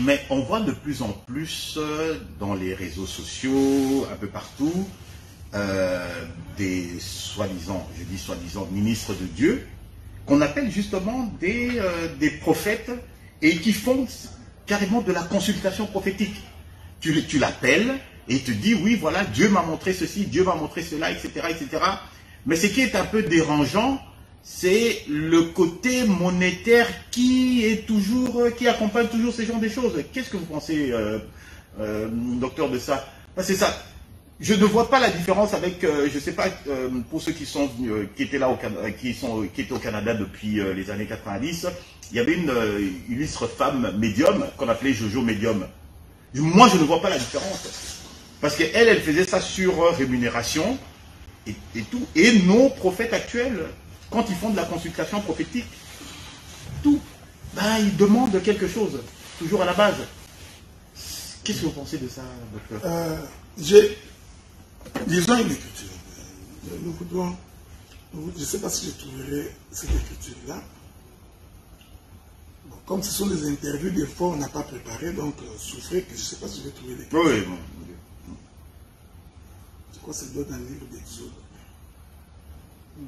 Mais on voit de plus en plus dans les réseaux sociaux, un peu partout, des soi-disant, je dis soi-disant, ministres de Dieu, qu'on appelle justement des prophètes et qui font carrément de la consultation prophétique. Tu l'appelles et il te dit, oui, voilà, Dieu m'a montré ceci, Dieu m'a montré cela, etc., etc. Mais ce qui est un peu dérangeant, c'est le côté monétaire qui accompagne toujours ces genres de choses. Qu'est-ce que vous pensez, docteur, de ça? C'est ça. Je ne vois pas la différence avec, je ne sais pas, pour ceux qui étaient là au Canada, qui étaient au Canada depuis les années 90, il y avait une illustre femme médium qu'on appelait Jojo Médium. Moi, je ne vois pas la différence. Parce qu'elle, elle faisait ça sur rémunération et tout. Et nos prophètes actuels, quand ils font de la consultation prophétique, tout, ils demandent quelque chose, toujours à la base. Qu'est-ce que vous pensez de ça, docteur? Disons une écriture. Nous voudrons, je ne sais pas si je trouverai cette écriture-là. Bon, comme ce sont des interviews, des fois on n'a pas préparé, donc souffrez que je ne sais pas si je vais trouver l'écriture. Oui, bon. Je crois que c'est dans le livre d'Exode. Bon.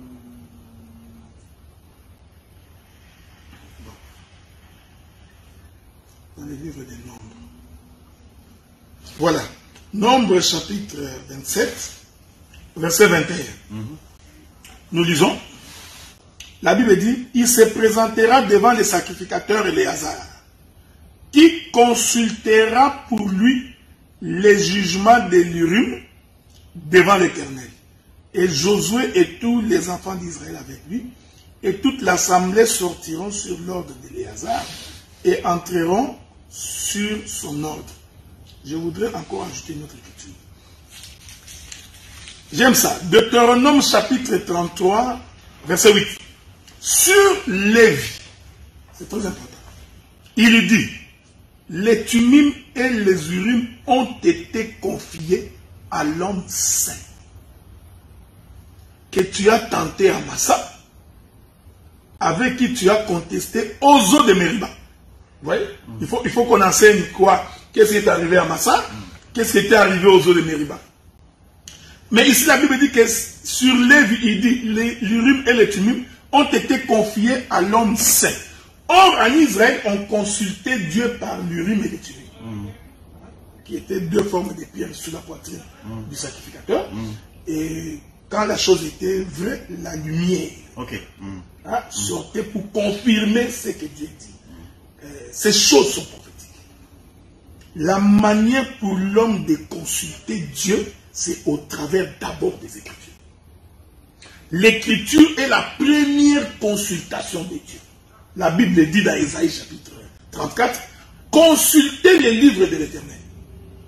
Dans le livre des Nombres. Voilà. Nombre chapitre 27, verset 21. Nous lisons. La Bible dit, il se présentera devant les sacrificateurs et les hasards, qui consultera pour lui les jugements de l'Urim devant l'Éternel. Et Josué et tous les enfants d'Israël avec lui, et toute l'assemblée sortiront sur l'ordre d'Éléazar et entreront sur son ordre. Je voudrais encore ajouter une autre écriture. J'aime ça. Deutéronome chapitre 33, verset 8. Sur Lévi, c'est très important. Il dit, les Tumim et les Urim ont été confiés à l'homme saint que tu as tenté à Massa, avec qui tu as contesté aux eaux de Mériba. Vous voyez? Il faut qu'on enseigne quoi? Qu'est-ce qui est arrivé à Massa? Qu'est-ce qui était arrivé aux eaux de Mériba? Mais ici, la Bible dit que sur Lévi, il dit, l'Urim et les Tumim ont été confiés à l'homme saint. Or, en Israël, on consultait Dieu par l'Urim et les Tumim, qui étaient deux formes de pierres sur la poitrine du sacrificateur. Et quand la chose était vraie, la lumière sortait pour confirmer ce que Dieu dit. Ces choses sont prophétiques. La manière pour l'homme de consulter Dieu, c'est au travers d'abord des Écritures. L'Écriture est la première consultation de Dieu. La Bible dit dans Ésaïe chapitre 34, consultez les livres de l'Éternel.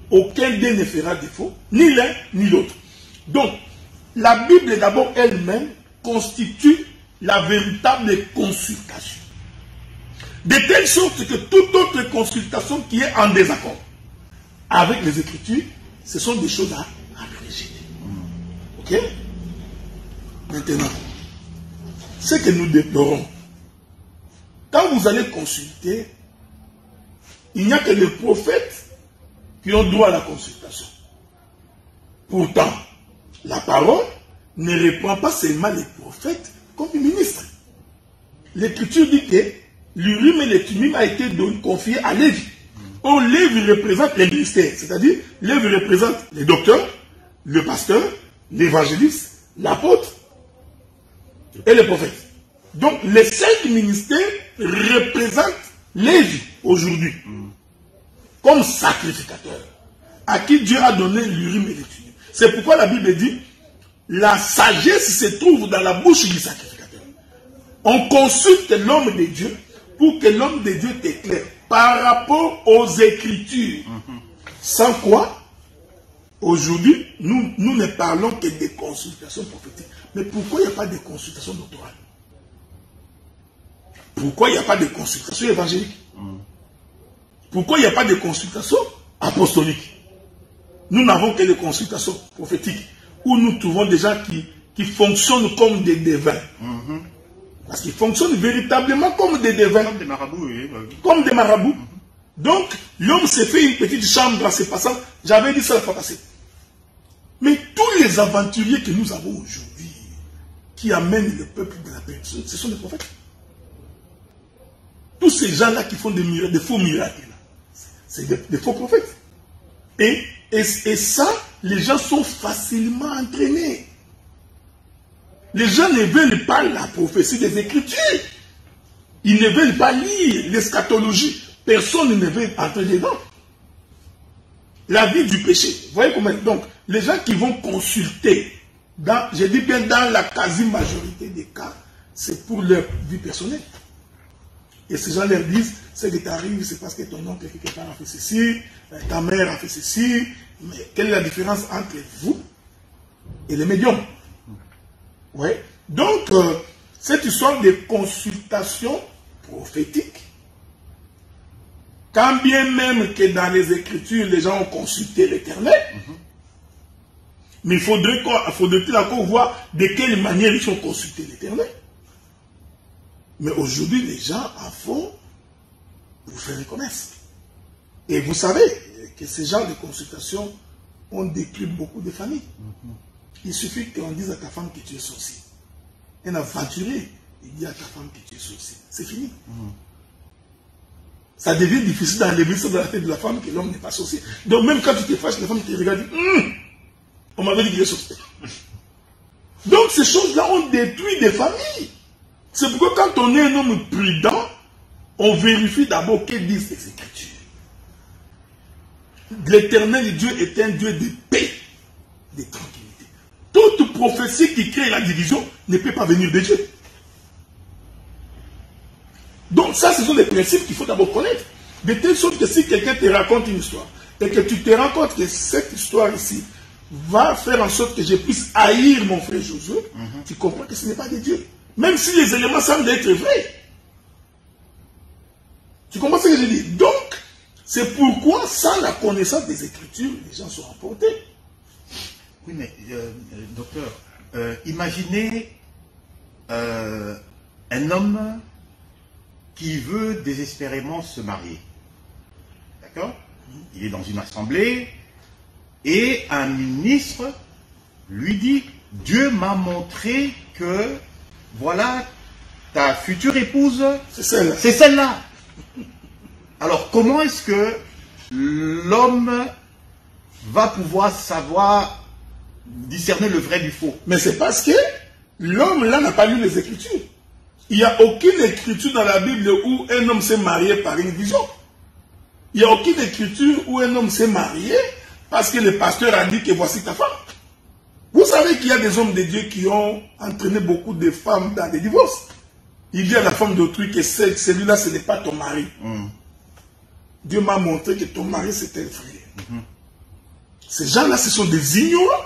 Aucun d'eux ne fera défaut, ni l'un ni l'autre. Donc, la Bible d'abord elle-même constitue la véritable consultation. De telle sorte que toute autre consultation qui est en désaccord avec les Écritures, ce sont des choses à rejeter. Ok? Maintenant, ce que nous déplorons, quand vous allez consulter, il n'y a que les prophètes qui ont droit à la consultation. Pourtant, la parole ne reprend pas seulement les prophètes comme les ministres. L'Écriture dit que l'Urim et les Tumim a été confié à Lévi. Or, Lévi représente les ministères, c'est-à-dire Lévi représente les docteurs, le pasteur, l'évangéliste, l'apôtre et les prophètes. Donc, les 5 ministères représentent Lévi aujourd'hui comme sacrificateur à qui Dieu a donné l'Urim et les Tumim. C'est pourquoi la Bible dit la sagesse se trouve dans la bouche du sacrificateur. On consulte l'homme de Dieu pour que l'homme de Dieu t'éclaire par rapport aux Écritures. Sans quoi, aujourd'hui, nous ne parlons que des consultations prophétiques. Mais pourquoi il n'y a pas de consultation doctorale? Pourquoi il n'y a pas de consultation évangélique? Pourquoi il n'y a pas de consultation apostolique? Nous n'avons que des consultations prophétiques où nous trouvons des gens qui fonctionnent comme des devins. Parce qu'ils fonctionnent véritablement comme des devins. Comme des marabouts, oui. Comme des marabouts. Donc, l'homme s'est fait une petite chambre en se passant. J'avais dit ça la fois passée. Mais tous les aventuriers que nous avons aujourd'hui, qui amènent le peuple de la paix, ce sont des prophètes. Tous ces gens-là qui font des faux miracles, c'est des faux prophètes. Et ça, les gens sont facilement entraînés. Les gens ne veulent pas la prophétie des Écritures. Ils ne veulent pas lire l'eschatologie. Personne ne veut entrer dedans. La vie du péché. Vous voyez comment? Donc, les gens qui vont consulter, je dis bien dans la quasi-majorité des cas, c'est pour leur vie personnelle. Et ces gens leur disent, ce qui t'arrive, c'est parce que ton oncle quelque part a fait ceci, ta mère a fait ceci. Mais quelle est la différence entre vous et les médiums? Ouais. Donc, cette histoire de consultation prophétique, quand bien même que dans les Écritures, les gens ont consulté l'Éternel, mais il faudrait-il encore voir de quelle manière ils ont consulté l'Éternel. Mais aujourd'hui, les gens en font pour faire le commerce. Et vous savez que ces genres de consultations ont détruit beaucoup de familles. Il suffit qu'on dise à ta femme que tu es sorcier. Un aventurier, il dit à ta femme que tu es sorcier. C'est fini. Ça devient difficile d'enlever ça dans la tête de la femme que l'homme n'est pas sorcier. Donc même quand tu te fâches, la femme te regarde et dit on m'avait dit qu'il est sorcier. Donc ces choses-là ont détruit des familles. C'est pourquoi quand on est un homme prudent, on vérifie d'abord que disent les Écritures. L'Éternel Dieu est un Dieu de paix, de tranquillité. Toute prophétie qui crée la division ne peut pas venir de Dieu. Donc ça, ce sont des principes qu'il faut d'abord connaître. De telle sorte que si quelqu'un te raconte une histoire, et que tu te rends compte que cette histoire ici va faire en sorte que je puisse haïr mon frère Josué, tu comprends que ce n'est pas de Dieu. Même si les éléments semblent être vrais. Tu comprends ce que je dis? Donc, c'est pourquoi, sans la connaissance des Écritures, les gens sont emportés. Oui, mais, docteur, imaginez un homme qui veut désespérément se marier. D'accord? Il est dans une assemblée et un ministre lui dit « Dieu m'a montré que, voilà, ta future épouse, c'est celle-là. C'est celle-là. » Alors, comment est-ce que l'homme va pouvoir savoir discerner le vrai du faux? Mais c'est parce que l'homme là n'a pas lu les Écritures. Il n'y a aucune écriture dans la Bible où un homme s'est marié par une vision. Il n'y a aucune écriture où un homme s'est marié parce que le pasteur a dit que voici ta femme. Vous savez qu'il y a des hommes de Dieu qui ont entraîné beaucoup de femmes dans des divorces. Il dit à la femme d'autrui que celui-là, ce n'est pas ton mari. Dieu m'a montré que ton mari, c'était un frère. Ces gens-là, ce sont des ignorants.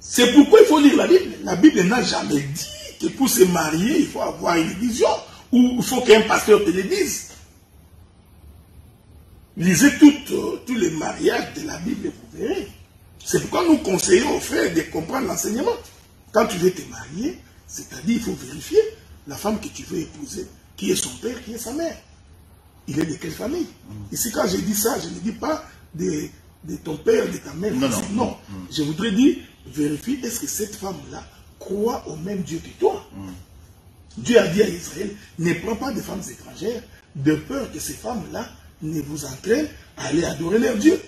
C'est pourquoi il faut lire la Bible. La Bible n'a jamais dit que pour se marier, il faut avoir une vision. Ou il faut qu'un pasteur te le dise. Lisez tous les mariages de la Bible et vous verrez. C'est pourquoi nous conseillons aux frères de comprendre l'enseignement. Quand tu veux te marier, c'est-à-dire il faut vérifier la femme que tu veux épouser, qui est son père, qui est sa mère. Il est de quelle famille? Ici, quand je dis ça, je ne dis pas de ton père, de ta mère. Non. Je voudrais dire, vérifie, est-ce que cette femme-là croit au même Dieu que toi? Dieu a dit à Israël, ne prends pas de femmes étrangères, de peur que ces femmes-là ne vous entraînent à aller adorer leur Dieu.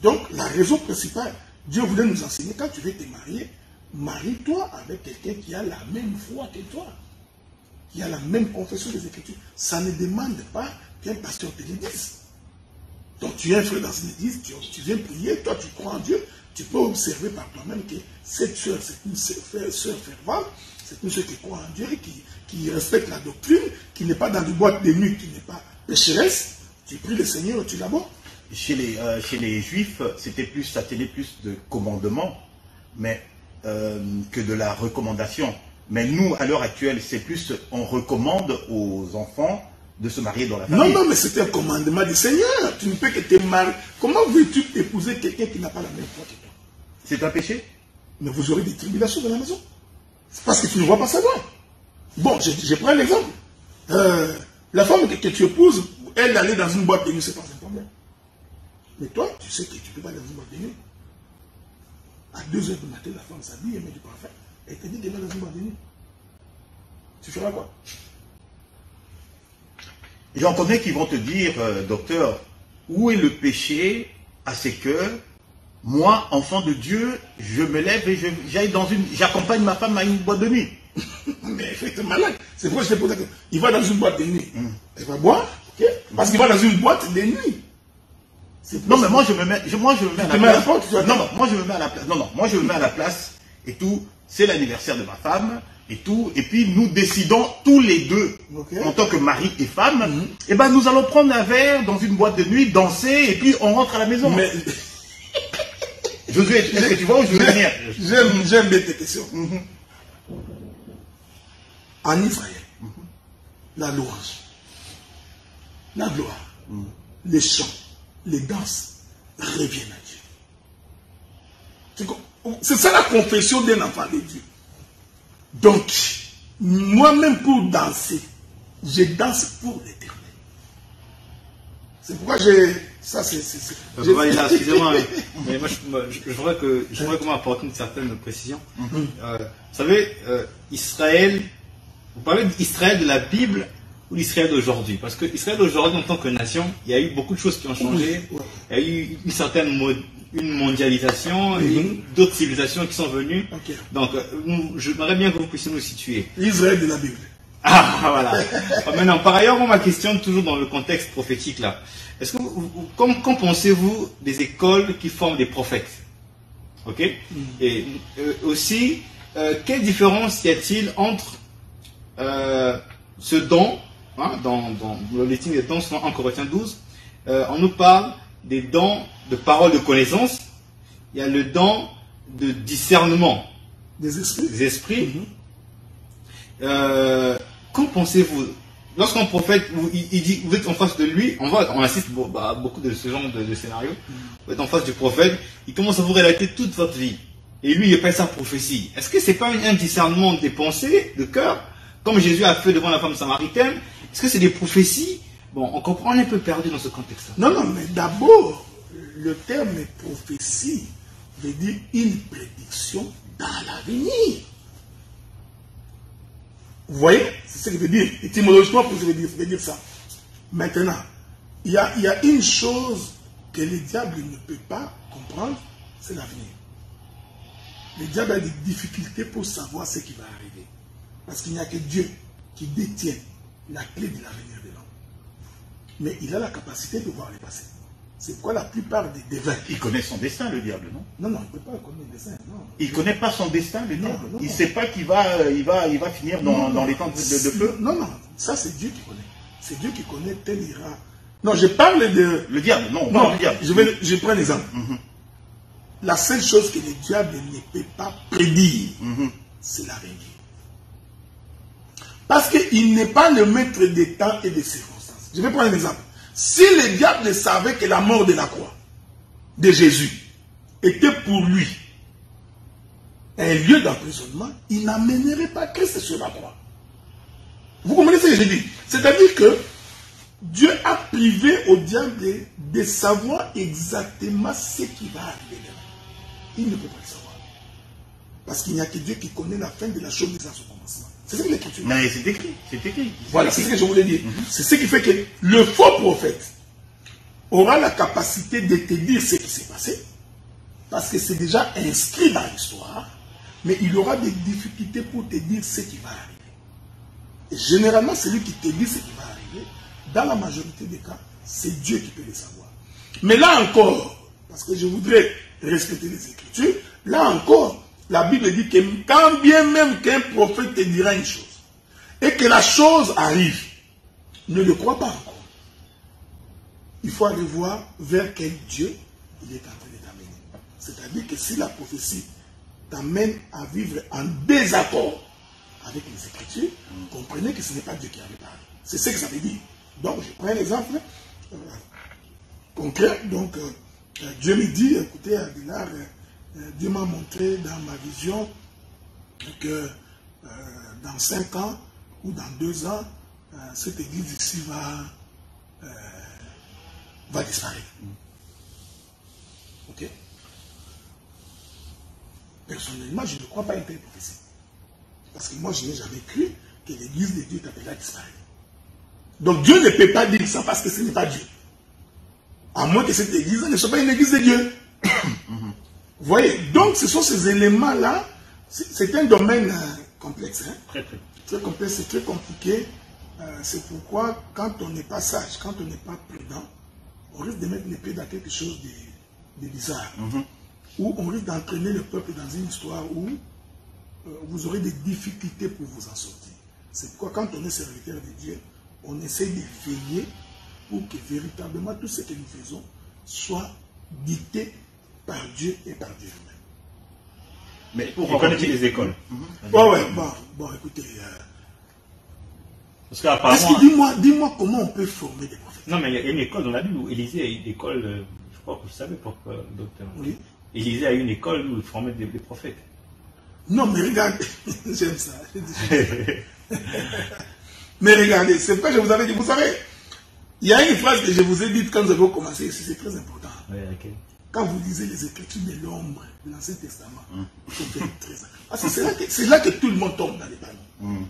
Donc, la raison principale, Dieu voulait nous enseigner, quand tu veux te marier, marie-toi avec quelqu'un qui a la même foi que toi, qui a la même confession des Écritures. Ça ne demande pas qu'un pasteur te le dise. Donc, tu es un frère dans une église, tu viens prier, toi tu crois en Dieu, tu peux observer par toi-même que cette soeur, c'est une soeur fervente, c'est une soeur qui croit en Dieu, qui respecte la doctrine, qui n'est pas dans des boîtes de nuit, qui n'est pas pécheresse. Tu pries le Seigneur et tu l'abors. Chez les Juifs, ça tenait plus de commandement que de la recommandation. Mais nous, à l'heure actuelle, c'est plus, on recommande aux enfants de se marier dans la famille. Non, mais c'est un commandement du Seigneur. Tu ne peux que te marier. Comment veux-tu épouser quelqu'un qui n'a pas la même foi que toi? C'est un péché? Mais vous aurez des tribulations dans la maison. C'est parce que tu ne vois pas ça loin. Bon, je prends l'exemple. La femme que tu épouses, elle aller dans une boîte de nuit, c'est pas un problème. Mais toi, tu sais que tu ne peux pas aller dans une boîte de nuit. À 2 h du matin, la femme s'habille, elle met du parfum. Elle te dit qu'elle va dans une boîte de nuit. Tu feras quoi? J'en connais qui vont te dire, docteur, où est le péché à ce que moi, enfant de Dieu, je me lève et j'accompagne ma femme à une boîte de nuit. Mais effectivement, malade. C'est pourquoi je te pose la question. Il va dans une boîte de nuit. Il va boire, okay? Parce qu'il va dans une boîte de nuit. Non, mais moi je me mets à la place. Moi je me mets à la place. Non, moi je me mets à la place et tout. C'est l'anniversaire de ma femme et tout. Et puis nous décidons tous les deux, en tant que mari et femme, et ben nous allons prendre un verre dans une boîte de nuit, danser et puis on rentre à la maison. Mais Josué, est-ce que tu vois où je veux venir? J'aime bien tes questions. En Israël, la louange, la gloire, les chants, les danses reviennent à Dieu. C'est ça la confession d'un enfant de Dieu. Donc, moi-même pour danser, je danse pour l'éternel. C'est pourquoi ça c'est... Excusez-moi, mais moi je voudrais comment apporter une certaine précision. Vous savez, Israël, vous parlez d'Israël de la Bible ou l'Israël d'aujourd'hui? Parce que Israël d'aujourd'hui, en tant que nation, il y a eu beaucoup de choses qui ont changé. Il y a eu une certaine mondialisation et d'autres civilisations qui sont venues. Donc, j'aimerais bien que vous puissiez nous situer. L'Israël de la Bible. Ah, voilà. Maintenant, par ailleurs, ma question, toujours dans le contexte prophétique là. Est-ce que qu'en pensez-vous des écoles qui forment des prophètes? Ok. Et aussi, quelle différence y a-t-il entre ce don, hein, dans le listing des dons, en Corinthiens 12, on nous parle des dons de parole de connaissance, il y a le don de discernement des esprits. Qu'en pensez-vous? Lorsqu'un prophète, il dit, vous êtes en face de lui, on assiste à beaucoup de ce genre de scénarios, vous êtes en face du prophète, il commence à vous relater toute votre vie. Et lui, il n'est pas sa prophétie. Est-ce que ce n'est pas un discernement des pensées, de cœur, comme Jésus a fait devant la femme samaritaine? Est-ce que c'est des prophéties? Bon, on comprend, on est un peu perdu dans ce contexte-là. Non, mais d'abord, le terme prophétie veut dire une prédiction dans l'avenir. Vous voyez? C'est ce que veut dire. Étymologiquement, ça veut dire ça. Maintenant, il y a une chose que le diable ne peut pas comprendre, c'est l'avenir. Le diable a des difficultés pour savoir ce qui va arriver. Parce qu'il n'y a que Dieu qui détient la clé de l'avenir de l'homme. Mais il a la capacité de voir le passé. C'est pourquoi la plupart des devins... Il connaît son destin, le diable, non? Non, il ne peut pas connaître le destin, non. Il ne connaît pas son destin, le diable? Il ne sait pas qu'il va finir dans les temps de feu? Non, ça c'est Dieu qui connaît. C'est Dieu qui connaît tel ira. Non, je parle de... Le diable, non, le diable. Je prends un exemple. La seule chose que le diable ne peut pas prédire, c'est l'avenir. Parce qu'il n'est pas le maître des temps et des circonstances. Je vais prendre un exemple. Si le diable savait que la mort de la croix de Jésus était pour lui un lieu d'emprisonnement, il n'amènerait pas Christ sur la croix. Vous comprenez ce que je dis? C'est-à-dire que Dieu a privé au diable de savoir exactement ce qui va arriver demain. Il ne peut pas le savoir. Parce qu'il n'y a que Dieu qui connaît la fin de la chose à son commencement. C'est ce que l'Écriture dit. Mais c'est écrit. Voilà, c'est ce que je voulais dire. C'est ce qui fait que le faux prophète aura la capacité de te dire ce qui s'est passé, parce que c'est déjà inscrit dans l'histoire, mais il aura des difficultés pour te dire ce qui va arriver. Et généralement, celui qui te dit ce qui va arriver, dans la majorité des cas, c'est Dieu qui peut le savoir. Mais là encore, parce que je voudrais respecter les Écritures, là encore, la Bible dit que quand bien même qu'un prophète te dira une chose, et que la chose arrive, ne le crois pas encore. Il faut aller voir vers quel Dieu il est en train de t'amener. C'est-à-dire que si la prophétie t'amène à vivre en désaccord avec les Écritures, comprenez que ce n'est pas Dieu qui avait parlé. C'est ce que ça veut dire. Donc, je prends un exemple concret. Donc, Dieu me dit, écoutez, Aguilar, Dieu m'a montré dans ma vision que dans 5 ans ou dans 2 ans, cette église ici va disparaître. Ok? Personnellement, je ne crois pas à une telle prophétie. Parce que moi, je n'ai jamais cru que l'église de Dieu est appelée à disparaître. Donc Dieu ne peut pas dire ça parce que ce n'est pas Dieu. À moins que cette église ne soit pas une église de Dieu. Vous voyez? Donc ce sont ces éléments-là. C'est un domaine complexe. Hein? Très complexe, c'est très compliqué. C'est pourquoi quand on n'est pas sage, quand on n'est pas prudent, on risque de mettre les pieds dans quelque chose de bizarre. Ou on risque d'entraîner le peuple dans une histoire où vous aurez des difficultés pour vous en sortir. C'est pourquoi quand on est serviteur de Dieu, on essaie de veiller pour que véritablement tout ce que nous faisons soit dicté par Dieu et par Dieu lui-même. Mais pour connaître les écoles. Ouais, bon, écoutez. Parce qu'apparemment. Dis-moi comment on peut former des prophètes. Non, mais il y a une école dans la Bible où Élisée a eu une école, je crois que vous savez pourquoi, docteur. Oui. Élisée a eu une école où il formait des prophètes. Non, mais regardez, j'aime ça. Mais regardez, c'est pourquoi je vous avais dit, vous savez, il y a une phrase que je vous ai dite quand nous avons commencé ici, c'est très important. Oui, ok. Quand vous lisez les Écritures de l'ombre de l'Ancien Testament, il faut faire très attention. Parce que c'est là que tout le monde tombe dans les panneaux.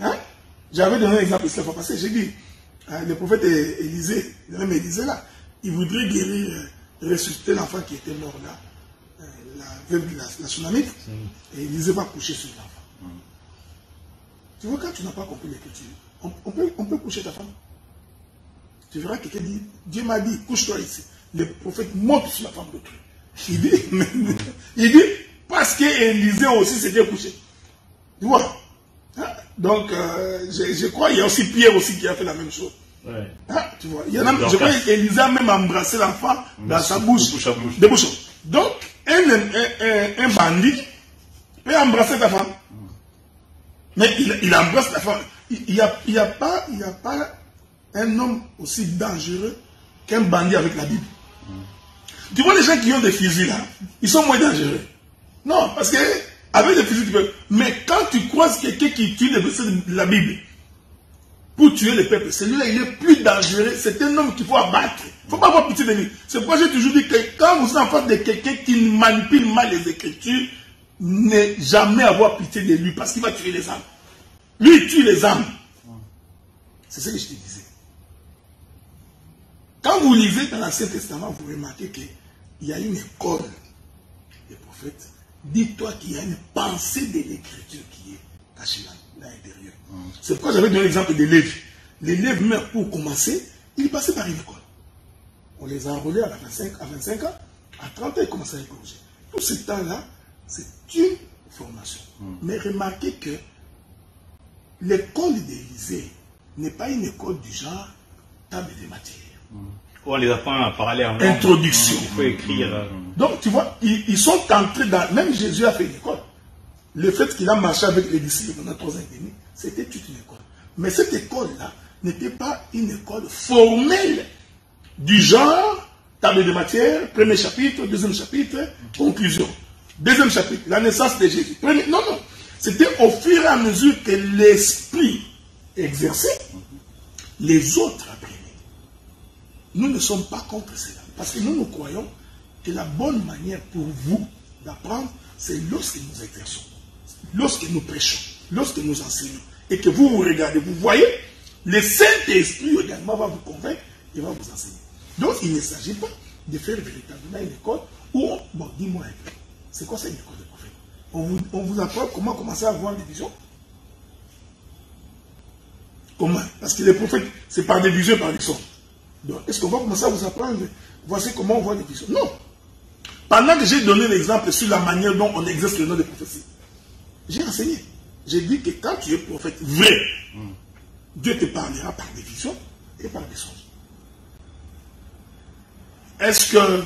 Hein? J'avais donné un exemple la fois passée, j'ai dit, le prophète Élisée, même Élisée là, il voudrait guérir, ressusciter l'enfant qui était mort là, la veuve de la Sunamite, et Élisée va coucher sur l'enfant. Tu vois, quand tu n'as pas compris l'écriture, on peut coucher ta femme. Tu verras que quelqu'un dit, Dieu m'a dit, couche-toi ici. Le prophète monte sur la femme d'autrui. Il dit, parce qu'Élisée aussi s'était couché. Tu vois? Hein? Donc, je crois qu'il y a aussi Pierre aussi qui a fait la même chose. Ouais. Hein? Tu vois? Il y en a, je crois qu'Élisée a même embrassé l'enfant dans sa bouche. De bouche. Donc, un bandit peut embrasser ta femme. Mais il embrasse la femme. Il n'y a pas un homme aussi dangereux qu'un bandit avec la Bible. Tu vois les gens qui ont des fusils là, ils sont moins dangereux. Non, parce que avec des fusils tu peux. Mais quand tu croises quelqu'un qui tue les versets de la Bible pour tuer le peuple, celui-là il est plus dangereux. C'est un homme qu'il faut abattre. Il ne faut pas avoir pitié de lui. C'est pourquoi j'ai toujours dit que quand vous êtes en face de quelqu'un qui manipule mal les Écritures, ne jamais avoir pitié de lui parce qu'il va tuer les âmes. Lui il tue les âmes. C'est ce que je te disais. Quand vous lisez dans l'Ancien Testament, vous remarquez qu'il y a une école des prophètes. Dis-toi qu'il y a une pensée de l'écriture qui est cachée là l'intérieur. C'est pourquoi j'avais donné l'exemple des Lévi. Les Lévi, même pour commencer, ils passaient par une école. On les a enrôlés à 25 ans, à 30 ans, ils commençaient à les corriger. Tout ce temps-là, c'est une formation. Mais remarquez que l'école d'Élisée n'est pas une école du genre table de matière. On les apprend à parler en introduction. Il faut écrire. Donc, tu vois, ils sont entrés dans... Même Jésus a fait une école. Le fait qu'il a marché avec les disciples pendant 3 ans et demi, c'était toute une école. Mais cette école-là n'était pas une école formelle du genre table de matière, premier chapitre, deuxième chapitre, conclusion. Deuxième chapitre, la naissance de Jésus. Non. C'était au fur et à mesure que l'esprit exerçait, les autres apprenaient. Nous ne sommes pas contre cela. Parce que nous croyons que la bonne manière pour vous d'apprendre, c'est lorsque nous exerçons, lorsque nous prêchons, lorsque nous enseignons. Et que vous regardez, vous voyez, le Saint-Esprit également va vous convaincre et va vous enseigner. Donc il ne s'agit pas de faire véritablement une école où, bon, dis-moi un peu, c'est quoi ça une école de prophète? On vous apprend comment commencer à voir des visions? Comment? Parce que les prophètes, c'est par des visions et par des sons. Donc, est-ce qu'on va commencer à vous apprendre? Voici comment on voit des visions. Non. Pendant que j'ai donné l'exemple sur la manière dont on exerce le nom de prophétie, j'ai enseigné. J'ai dit que quand tu es prophète vrai, Dieu te parlera par des visions et par des songes. Est-ce que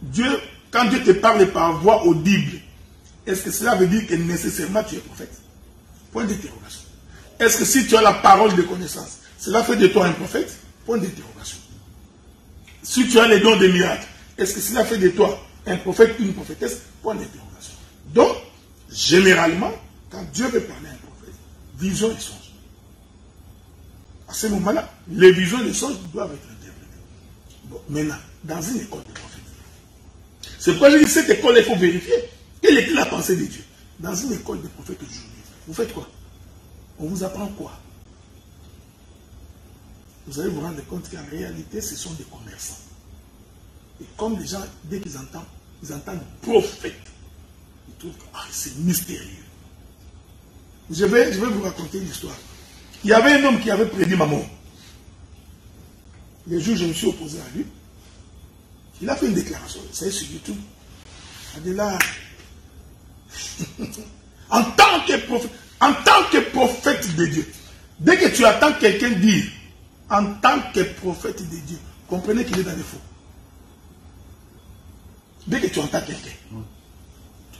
Dieu, quand Dieu te parle par voix audible, est-ce que cela veut dire que nécessairement tu es prophète? Point d'interrogation. Est-ce que si tu as la parole de connaissance, cela fait de toi un prophète? Point d'interrogation. Si tu as les dons des miracles, est-ce que cela fait de toi un prophète, une prophétesse? Point d'interrogation. Donc, généralement, quand Dieu veut parler à un prophète, vision et songe. À ce moment-là, les visions et les songes doivent être interprétées. Bon, maintenant, dans une école de prophètes, c'est pourquoi je dis cette école, il faut vérifier. Quelle est la pensée de Dieu? Dans une école de prophètes aujourd'hui, vous faites quoi? On vous apprend quoi? Vous allez vous rendre compte qu'en réalité, ce sont des commerçants. Et comme les gens, dès qu'ils entendent prophète, ils trouvent que c'est mystérieux. Je vais vous raconter une histoire. Il y avait un homme qui avait prédit ma mort. Les jours où je me suis opposé à lui, il a fait une déclaration. Ça y est, sur YouTube. Il a dit là, en tant que prophète de Dieu, dès que tu attends quelqu'un dire, en tant que prophète de Dieu, comprenez qu'il est dans les faux. Dès que tu entends quelqu'un.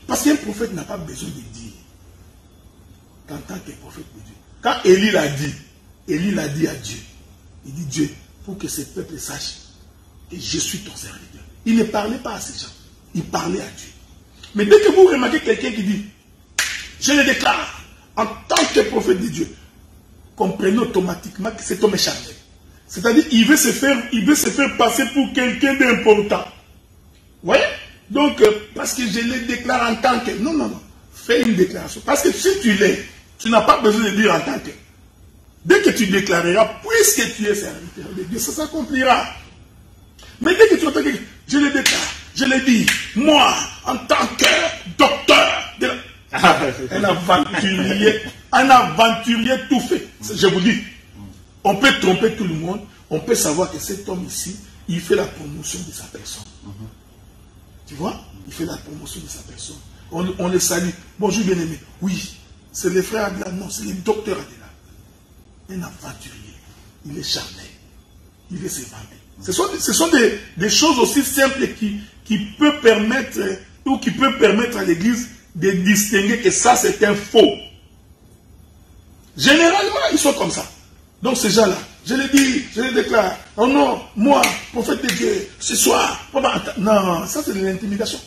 Parce qu'un prophète n'a pas besoin de dire qu'en tant que prophète de Dieu. Quand Élie l'a dit à Dieu. Il dit Dieu, pour que ce peuple sache que je suis ton serviteur. Il ne parlait pas à ces gens. Il parlait à Dieu. Mais dès que vous remarquez quelqu'un qui dit, je le déclare, en tant que prophète de Dieu, comprenez automatiquement que cet homme est charnel. C'est-à-dire, il veut se faire passer pour quelqu'un d'important. Vous voyez? Donc, parce que je le déclare en tant que... Non, non, non. Fais une déclaration. Parce que si tu l'es, tu n'as pas besoin de dire en tant que... Dès que tu déclareras, puisque tu es serviteur de Dieu, ça s'accomplira. Mais dès que tu entends que je le déclare, je le dis, moi, en tant que docteur, un aventurier tout fait. Je vous dis, on peut tromper tout le monde, on peut savoir que cet homme ici, il fait la promotion de sa personne. Tu vois? Il fait la promotion de sa personne. On le salue. Bonjour bien-aimé. Oui, c'est le frère Adela. Non, c'est le docteur Adela. Un aventurier. Il est charnel. Il veut se vendre. Ce sont des choses aussi simples qui peuvent permettre à l'église de distinguer que ça c'est un faux. Généralement, ils sont comme ça. Donc ces gens-là, je le dis, je le déclare. Oh non, moi, prophète de Dieu, ce soir. Non, ça c'est de l'intimidation.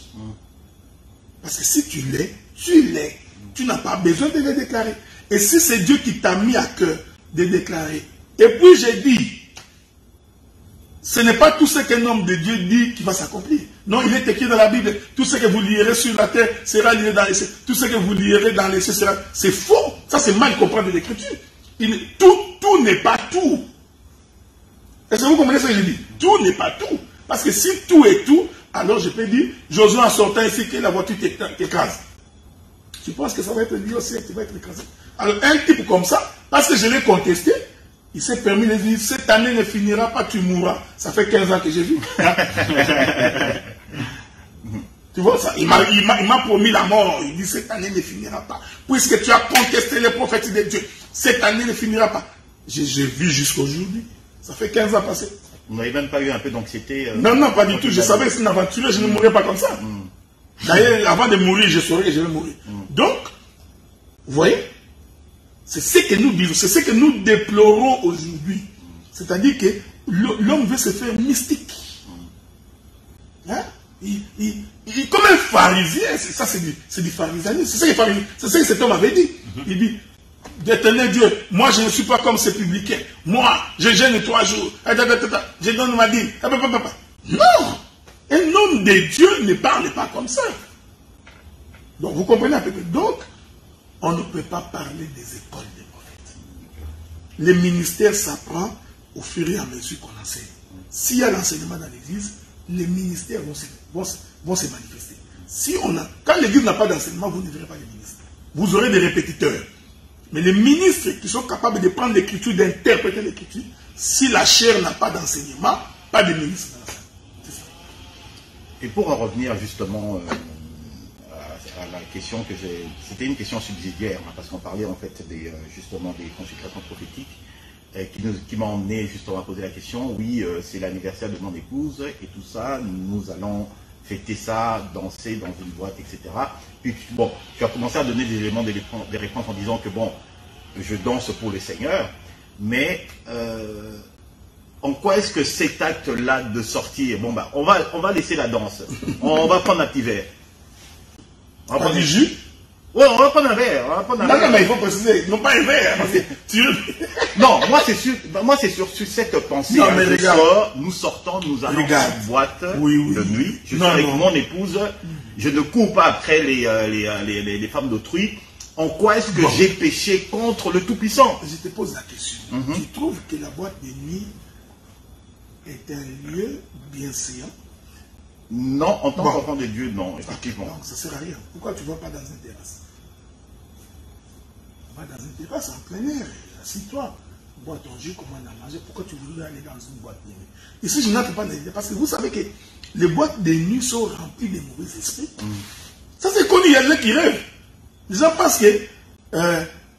Parce que si tu l'es, tu n'as pas besoin de le déclarer. Et si c'est Dieu qui t'a mis à cœur de déclarer, et puis j'ai dit, ce n'est pas tout ce qu'un homme de Dieu dit qui va s'accomplir. Non, il est écrit dans la Bible, tout ce que vous lirez sur la terre sera lié dans les cieux. Tout ce que vous lirez dans les cieux sera... C'est faux. Ça c'est mal comprendre l'écriture. Tout n'est pas tout. Est-ce que vous comprenez ce que je dis? Tout n'est pas tout. Parce que si tout est tout, alors je peux dire, Josué en sortant ici que la voiture t'écrase. Tu penses que ça va être lui aussi qui va être écrasé? Alors un type comme ça, parce que je l'ai contesté, il s'est permis de dire, cette année ne finira pas, tu mourras. Ça fait 15 ans que j'ai vu. Tu vois ça? Il m'a promis la mort. Il dit, cette année ne finira pas. Puisque tu as contesté les prophètes de Dieu, cette année ne finira pas. J'ai vu jusqu'aujourd'hui. Ça fait 15 ans passés. Vous n'avez même pas eu un peu d'anxiété Non, non, pas du tout. Je savais que c'est une aventure, je ne mourrais pas comme ça. D'ailleurs, avant de mourir, je saurais que je vais mourir. Donc, vous voyez, c'est ce que nous vivons, c'est ce que nous déplorons aujourd'hui. C'est-à-dire que l'homme veut se faire mystique. Hein? Il comme un pharisien, ça c'est du pharisanisme. C'est ce que cet homme avait dit. Il dit, d'éternel Dieu, moi je ne suis pas comme ces publicains. Moi, je jeûne 3 jours. Je donne ma dîme. Non! Un homme de Dieu ne parle pas comme ça. Donc vous comprenez un peu. Donc, on ne peut pas parler des écoles des prophètes. Le ministère s'apprend au fur et à mesure qu'on enseigne. S'il y a l'enseignement dans l'église, les ministères vont se manifester. Quand l'église n'a pas d'enseignement, vous ne verrez pas les ministres. Vous aurez des répétiteurs. Mais les ministres qui sont capables de prendre l'écriture, d'interpréter l'écriture, si la chair n'a pas d'enseignement, pas de ministre. Et pour en revenir justement à la question que j'ai... C'était une question subsidiaire, hein, parce qu'on parlait en fait justement des consultations prophétiques, qui m'a emmené justement à poser la question. Oui, c'est l'anniversaire de mon épouse et tout ça, nous allons fêter ça, danser dans une boîte, etc. Puis bon, tu as commencé à donner des éléments, des réponses en disant que bon, je danse pour le Seigneur, mais en quoi est-ce que cet acte-là de sortir, bon bah, on va laisser la danse, on va prendre un petit verre. On va prendre du jus. Ouais, on va prendre un verre. On va prendre un verre. Non, mais il faut préciser, non pas un verre, parce que tu... Non, moi c'est sur cette pensée. Non, mais regarde. Nous sortons, nous allons Regarde. en boîte Oui. de nuit. Je suis Non, avec non. mon épouse. Je ne cours pas après les femmes d'autrui. En quoi est-ce que j'ai péché contre le Tout-Puissant? Je te pose la question. Tu trouves que la boîte de nuit est un lieu bienséant? Non, en tant qu'enfant de Dieu, non, effectivement. Donc ça ne sert à rien. Pourquoi tu ne vas pas dans une terrasse? Va dans une terrasse en plein air, assis-toi, bois ton jus, commande à manger. Pourquoi tu voudrais aller dans une boîte de nuit? Ici, je n'entre pas dans les... Parce que vous savez que les boîtes de nuit sont remplies de mauvais esprits. Ça, c'est connu, il y a des gens qui rêvent. Les gens pensent que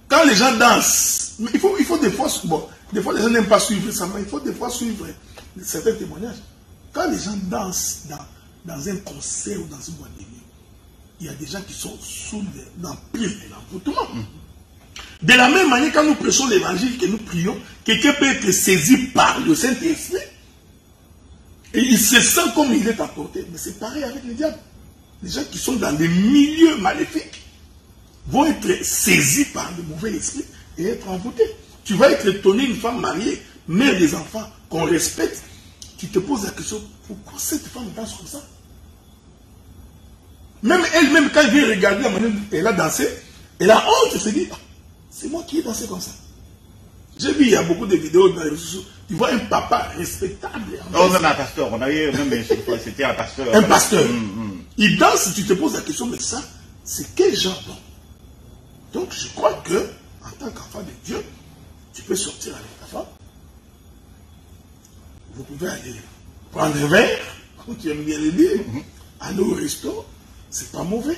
quand les gens dansent, il faut des fois... Bon, des fois, les gens n'aiment pas suivre ça, mais il faut des fois suivre certains témoignages. Quand les gens dansent dans un concert ou dans une boîte de nuit, il y a des gens qui sont sous l'empire de l'envoûtement. De la même manière, quand nous prêchons l'évangile, que nous prions, quelqu'un peut être saisi par le Saint-Esprit et il se sent comme il est apporté. Mais c'est pareil avec les diables. Les gens qui sont dans des milieux maléfiques vont être saisis par le mauvais esprit et être envoûtés. Tu vas être étonné, une femme mariée, mère des enfants, qu'on respecte. Tu te poses la question, pourquoi cette femme danse comme ça? Même elle-même, quand elle vient regarder la manière dont elle a dansé, elle a honte, elle se dit, ah, c'est moi qui ai dansé comme ça. J'ai vu, il y a beaucoup de vidéos dans les réseaux sociaux, tu vois un papa respectable. Oh, même un pasteur, on avait, même, c'était un pasteur. Un pasteur. Il danse, tu te poses la question, mais ça, c'est quel genre d'homme? Donc je crois que, en tant qu'enfant de Dieu, tu peux sortir avec ta femme. Vous pouvez aller prendre un verre, comme tu aimes bien le dire, aller au resto, c'est pas mauvais.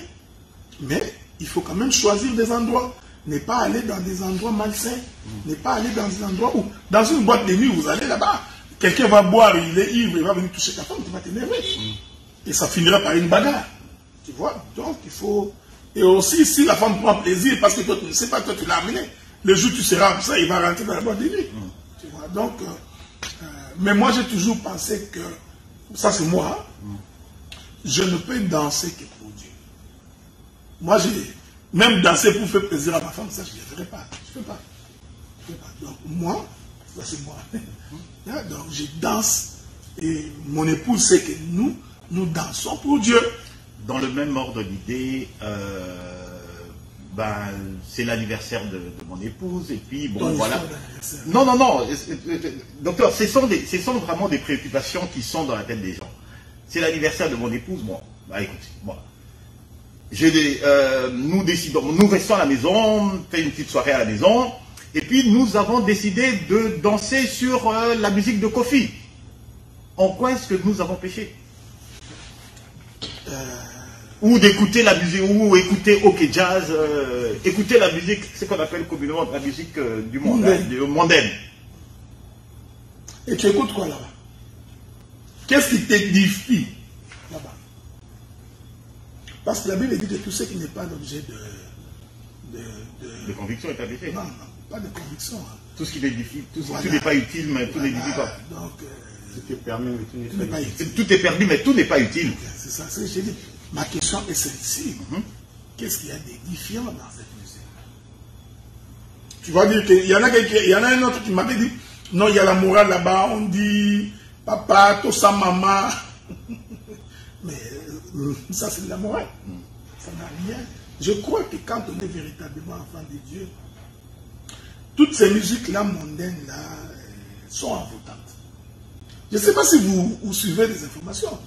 Mais il faut quand même choisir des endroits. Ne pas aller dans des endroits malsains. Ne pas aller dans des endroits où, dans une boîte de nuit, vous allez là-bas, quelqu'un va boire, il est ivre, il va venir toucher ta femme, tu vas t'énerver. Et ça finira par une bagarre. Tu vois? Donc il faut... Et aussi, si la femme prend plaisir, parce que toi, tu ne sais pas, toi, tu l'as amené, le jour où tu seras comme ça, il va rentrer dans la boîte de nuit. Tu vois? Donc... mais moi, j'ai toujours pensé que, ça c'est moi, je ne peux danser que pour Dieu. Moi, même danser pour faire plaisir à ma femme, ça je ne le ferai pas. Je ne fais pas. Donc moi, ça c'est moi. Donc je danse et mon épouse sait que nous dansons pour Dieu. Dans le même ordre d'idée, c'est l'anniversaire de mon épouse, et puis bon, voilà. Non, docteur, ce sont vraiment des préoccupations qui sont dans la tête des gens. C'est l'anniversaire de mon épouse, moi. Écoutez, moi. Nous décidons, nous restons à la maison, on fait une petite soirée à la maison, et puis nous avons décidé de danser sur la musique de Kofi. En quoi est-ce que nous avons péché? Ou d'écouter la musique, ou écouter OK Jazz, écouter la musique, ce qu'on appelle communément la musique du monde, mondaine. Et tu écoutes quoi là-bas? Qu'est-ce qui t'édifie là-bas? Parce que la Bible dit que tout ce qui n'est pas l'objet de conviction est un péché. Non, pas de conviction. Tout ce qui t'édifie, tout n'est pas utile, mais tout n'édifie pas. Donc, tout est permis, mais tout n'est pas utile. Tout est permis, mais tout n'est pas utile. C'est ça, c'est ce que j'ai dit. Ma question est celle-ci. Qu'est-ce qu'il y a d'édifiant dans cette musique? Tu vas dire qu'il y en a un autre qui m'avait dit, non, il y a la morale là-bas, on dit papa, tout ça, maman. Mais ça, c'est de la morale. Ça n'a rien. Je crois que quand on est véritablement enfant de Dieu, toutes ces musiques-là, mondaines-là, sont envoûtantes. Je ne sais pas si vous suivez des informations.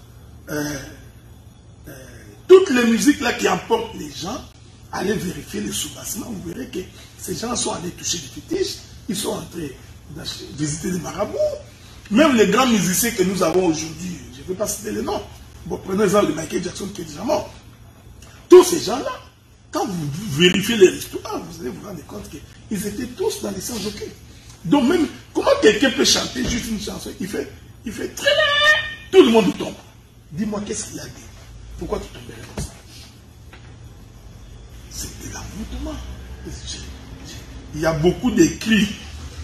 Toutes les musiques là qui emportent les gens, allez vérifier les sous-bassements, vous verrez que ces gens sont allés toucher des fétiches, ils sont entrés visiter des marabouts. Même les grands musiciens que nous avons aujourd'hui, je ne vais pas citer les noms, bon, prenez l'exemple de Michael Jackson qui est déjà mort. Tous ces gens-là, quand vous vérifiez leur histoire, vous allez vous rendre compte qu'ils étaient tous dans les sens occultes. Donc même, comment quelqu'un peut chanter juste une chanson? Il fait très bien, tout le monde tombe. Dis-moi, qu'est-ce qu'il a dit? Pourquoi tu tomberais comme ça? C'est de l'envoûtement. Il y a beaucoup d'écrits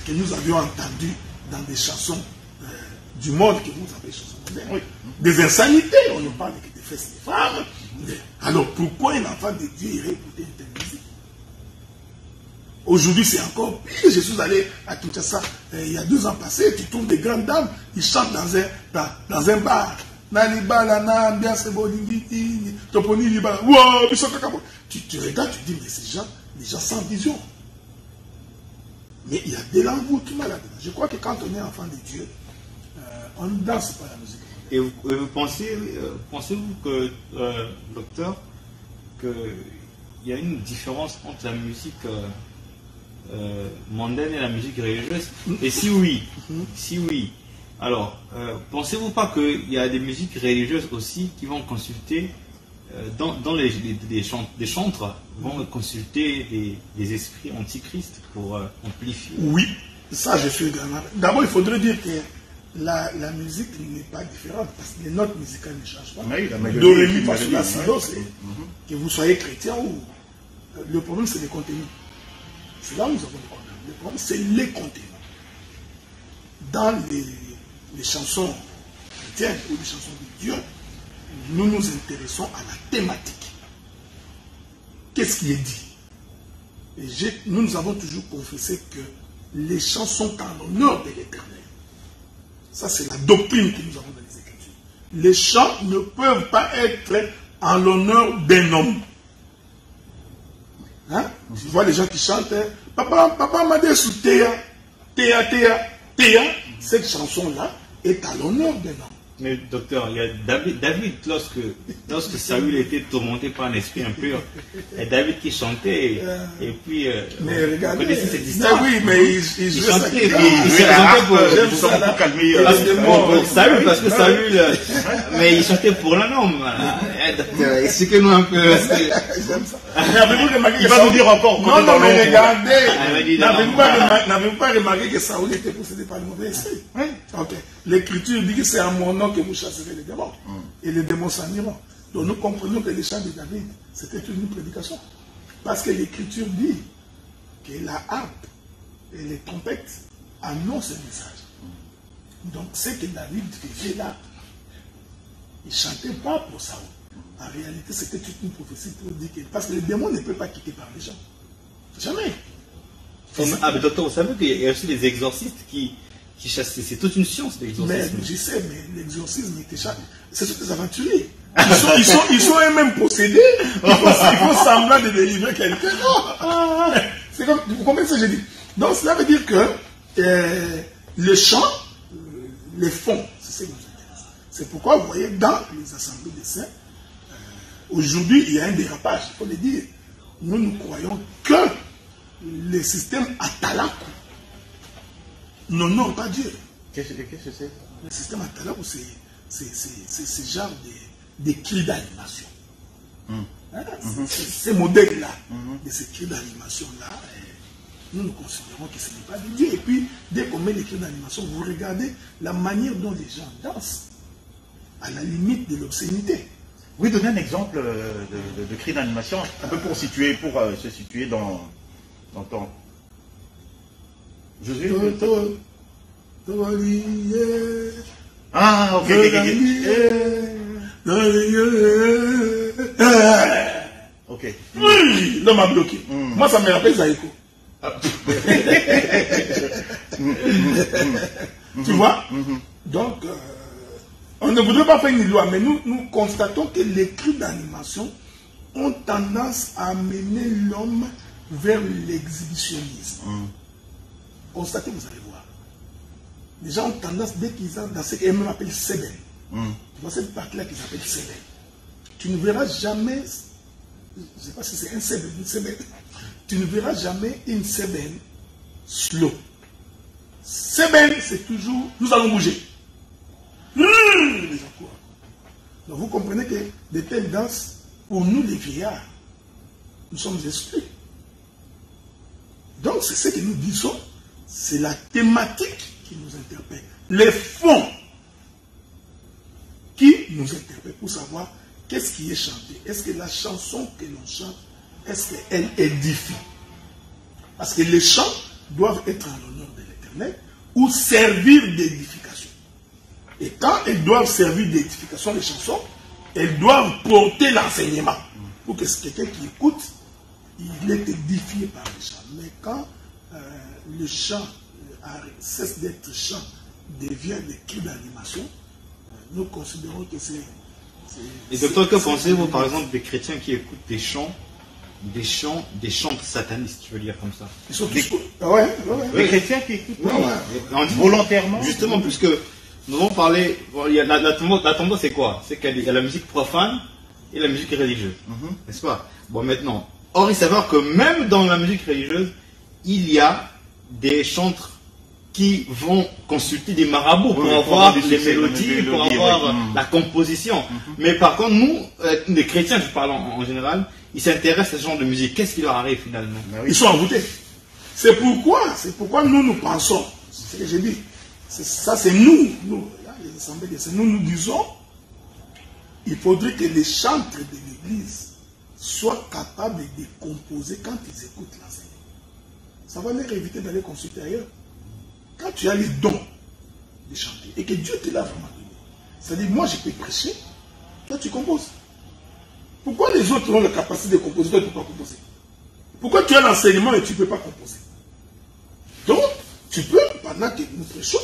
que nous avions entendus dans des chansons du monde que vous appelez chansons modernes. Oui. Des insanités, on ne parle que des fesses des femmes. Alors pourquoi un enfant de Dieu irait écouter une telle Aujourd'hui, c'est encore pire. Je suis allé à Kinshasa il y a 2 ans passés. Tu trouves des grandes dames, ils chantent dans un bar. Tu regardes, tu dis, mais ces gens, les gens sans vision. Mais il y a de l'envoûtement là-dedans. Je crois que quand on est enfant de Dieu, on ne danse pas la musique. Et vous pensez-vous que, docteur, qu'il y a une différence entre la musique mondaine et la musique religieuse? Et si oui, alors, pensez-vous pas qu'il y a des musiques religieuses aussi qui vont consulter, dans des chantres, vont consulter des esprits antichrist pour amplifier? Oui, ça je suis d'accord. D'abord, il faudrait dire que la musique n'est pas différente parce que les notes musicales ne changent pas. Do, ré, mi, fa, sol, la, si, do, c'est que vous soyez chrétien ou... Le problème, c'est les contenus. C'est là où nous avons le problème. Le problème, c'est les contenus. Dans les chansons chrétiennes ou les chansons de Dieu, nous nous intéressons à la thématique. Qu'est-ce qui est dit? Et nous avons toujours confessé que les chants sont en l'honneur de l'Éternel. Ça, c'est la doctrine que nous avons dans les Écritures. Les chants ne peuvent pas être en l'honneur d'un homme. Hein? Tu vois les gens qui chantent « Papa m'a dit sous Théa, Théa, Théa, Théa ». Cette chanson-là est à l'honneur d'un homme. Mais docteur, il y a David lorsque Saül était tourmenté par un esprit impur, et David qui chantait, et puis mais regardez, vous connaissez cette histoire. Oui, mais il chantait, il chantait pour calmer Saül, parce que Saül, mais il chantait pour un homme. Expliquez-nous un peu. J'aime ça. Il va nous dire encore. Non, mais regardez, n'avez-vous pas remarqué que Saül était possédé par le mauvais esprit? Ok. L'Écriture dit que c'est à mon nom que vous chasserez les démons. Et les démons s'en iront. Donc nous comprenons que les chants de David, c'était une prédication. Parce que l'Écriture dit que la harpe et les trompettes annoncent un message. Donc ce que David faisait là, il ne chantait pas pour Saül. En réalité, c'était toute une prophétie pour dire que... Parce que les démons ne peuvent pas quitter par les gens. Jamais. Ah, mais docteur, vous savez qu'il y a aussi des exorcistes qui chassent. C'est toute une science, l'exorcisme. Mais je sais, mais l'exorcisme était chassé. C'est tous des aventuriers. Ils sont eux-mêmes possédés. Il faut semblant de délivrer quelqu'un. C'est comme, vous comprenez ce que je dis? Donc cela veut dire que le chant, les fonds, c'est ce qui nous intéresse. C'est pourquoi vous voyez dans les assemblées des saints, aujourd'hui il y a un dérapage, il faut le dire. Nous croyons que le système Atalakou n'honore pas Dieu. Qu'est-ce que c'est? Le système Atalakou, c'est ce genre de cris d'animation. Ces modèles-là, de ces cris d'animation-là, nous considérons que ce n'est pas de Dieu. Et puis, dès qu'on met les cris d'animation, vous regardez la manière dont les gens dansent, à la limite de l'obscénité. Oui, donnez un exemple de cri d'animation, un peu pour se situer dans ton... Josué. Ah, ok. Ok. Oui, l'homme a bloqué. Moi, ça me rappelle Zaïko. Tu vois? Donc, on ne voudrait pas faire une loi, mais nous constatons que les cris d'animation ont tendance à amener l'homme vers l'exhibitionnisme. Constatez, vous allez voir. Les gens ont tendance, dès qu'ils entrent dans ce qu'eux-mêmes appellent Seben, tu vois cette partie-là qu'ils appellent Seben, tu ne verras jamais, je ne sais pas si c'est un Seben, une Seben, tu ne verras jamais une Seben slow. Seben, c'est toujours, nous allons bouger. Les encours. Donc vous comprenez que de telles danses, pour nous les vieillards, nous sommes exclus. Donc c'est ce que nous disons, c'est la thématique qui nous interpelle. Les fonds qui nous interpellent pour savoir qu'est-ce qui est chanté. Est-ce que la chanson que l'on chante, est-ce qu'elle édifie? Parce que les chants doivent être en l'honneur de l'Éternel ou servir d'édification. Et quand elles doivent servir d'édification, les chansons, elles doivent porter l'enseignement. Pour que quelqu'un qui écoute il est édifié par le chant. Mais quand le chant cesse d'être chant, devient des cris d'animation, nous considérons que c'est... Et docteur, que pensez-vous par exemple des chrétiens qui écoutent des chants satanistes, je veux dire comme ça? Ils sont tous... Les chrétiens qui écoutent On dit volontairement. Justement, puisque nous avons parlé, bon, il y a la tendance c'est quoi? C'est qu'il y a la musique profane et la musique religieuse, n'est-ce pas? Bon, maintenant, or il s'avère que même dans la musique religieuse, il y a des chantres qui vont consulter des marabouts pour avoir les mélodies, pour avoir la composition. Mais par contre, nous, les chrétiens, je parle en général, ils s'intéressent à ce genre de musique. Qu'est-ce qui leur arrive finalement? Ils sont envoûtés. C'est pourquoi nous pensons, c'est ce que j'ai dit, ça c'est nous, les assemblées de Saints, nous disons, il faudrait que les chantres de l'Église soient capables de composer quand ils écoutent l'enseignement. Ça va leur éviter d'aller consulter ailleurs. Quand tu as les dons de chanter et que Dieu te l'a vraiment donné, c'est-à-dire moi je peux prêcher, toi tu composes. Pourquoi les autres ont la capacité de composer, toi tu ne peux pas composer? Pourquoi tu as l'enseignement et tu ne peux pas composer? Donc, tu peux, pendant que nous prêchons,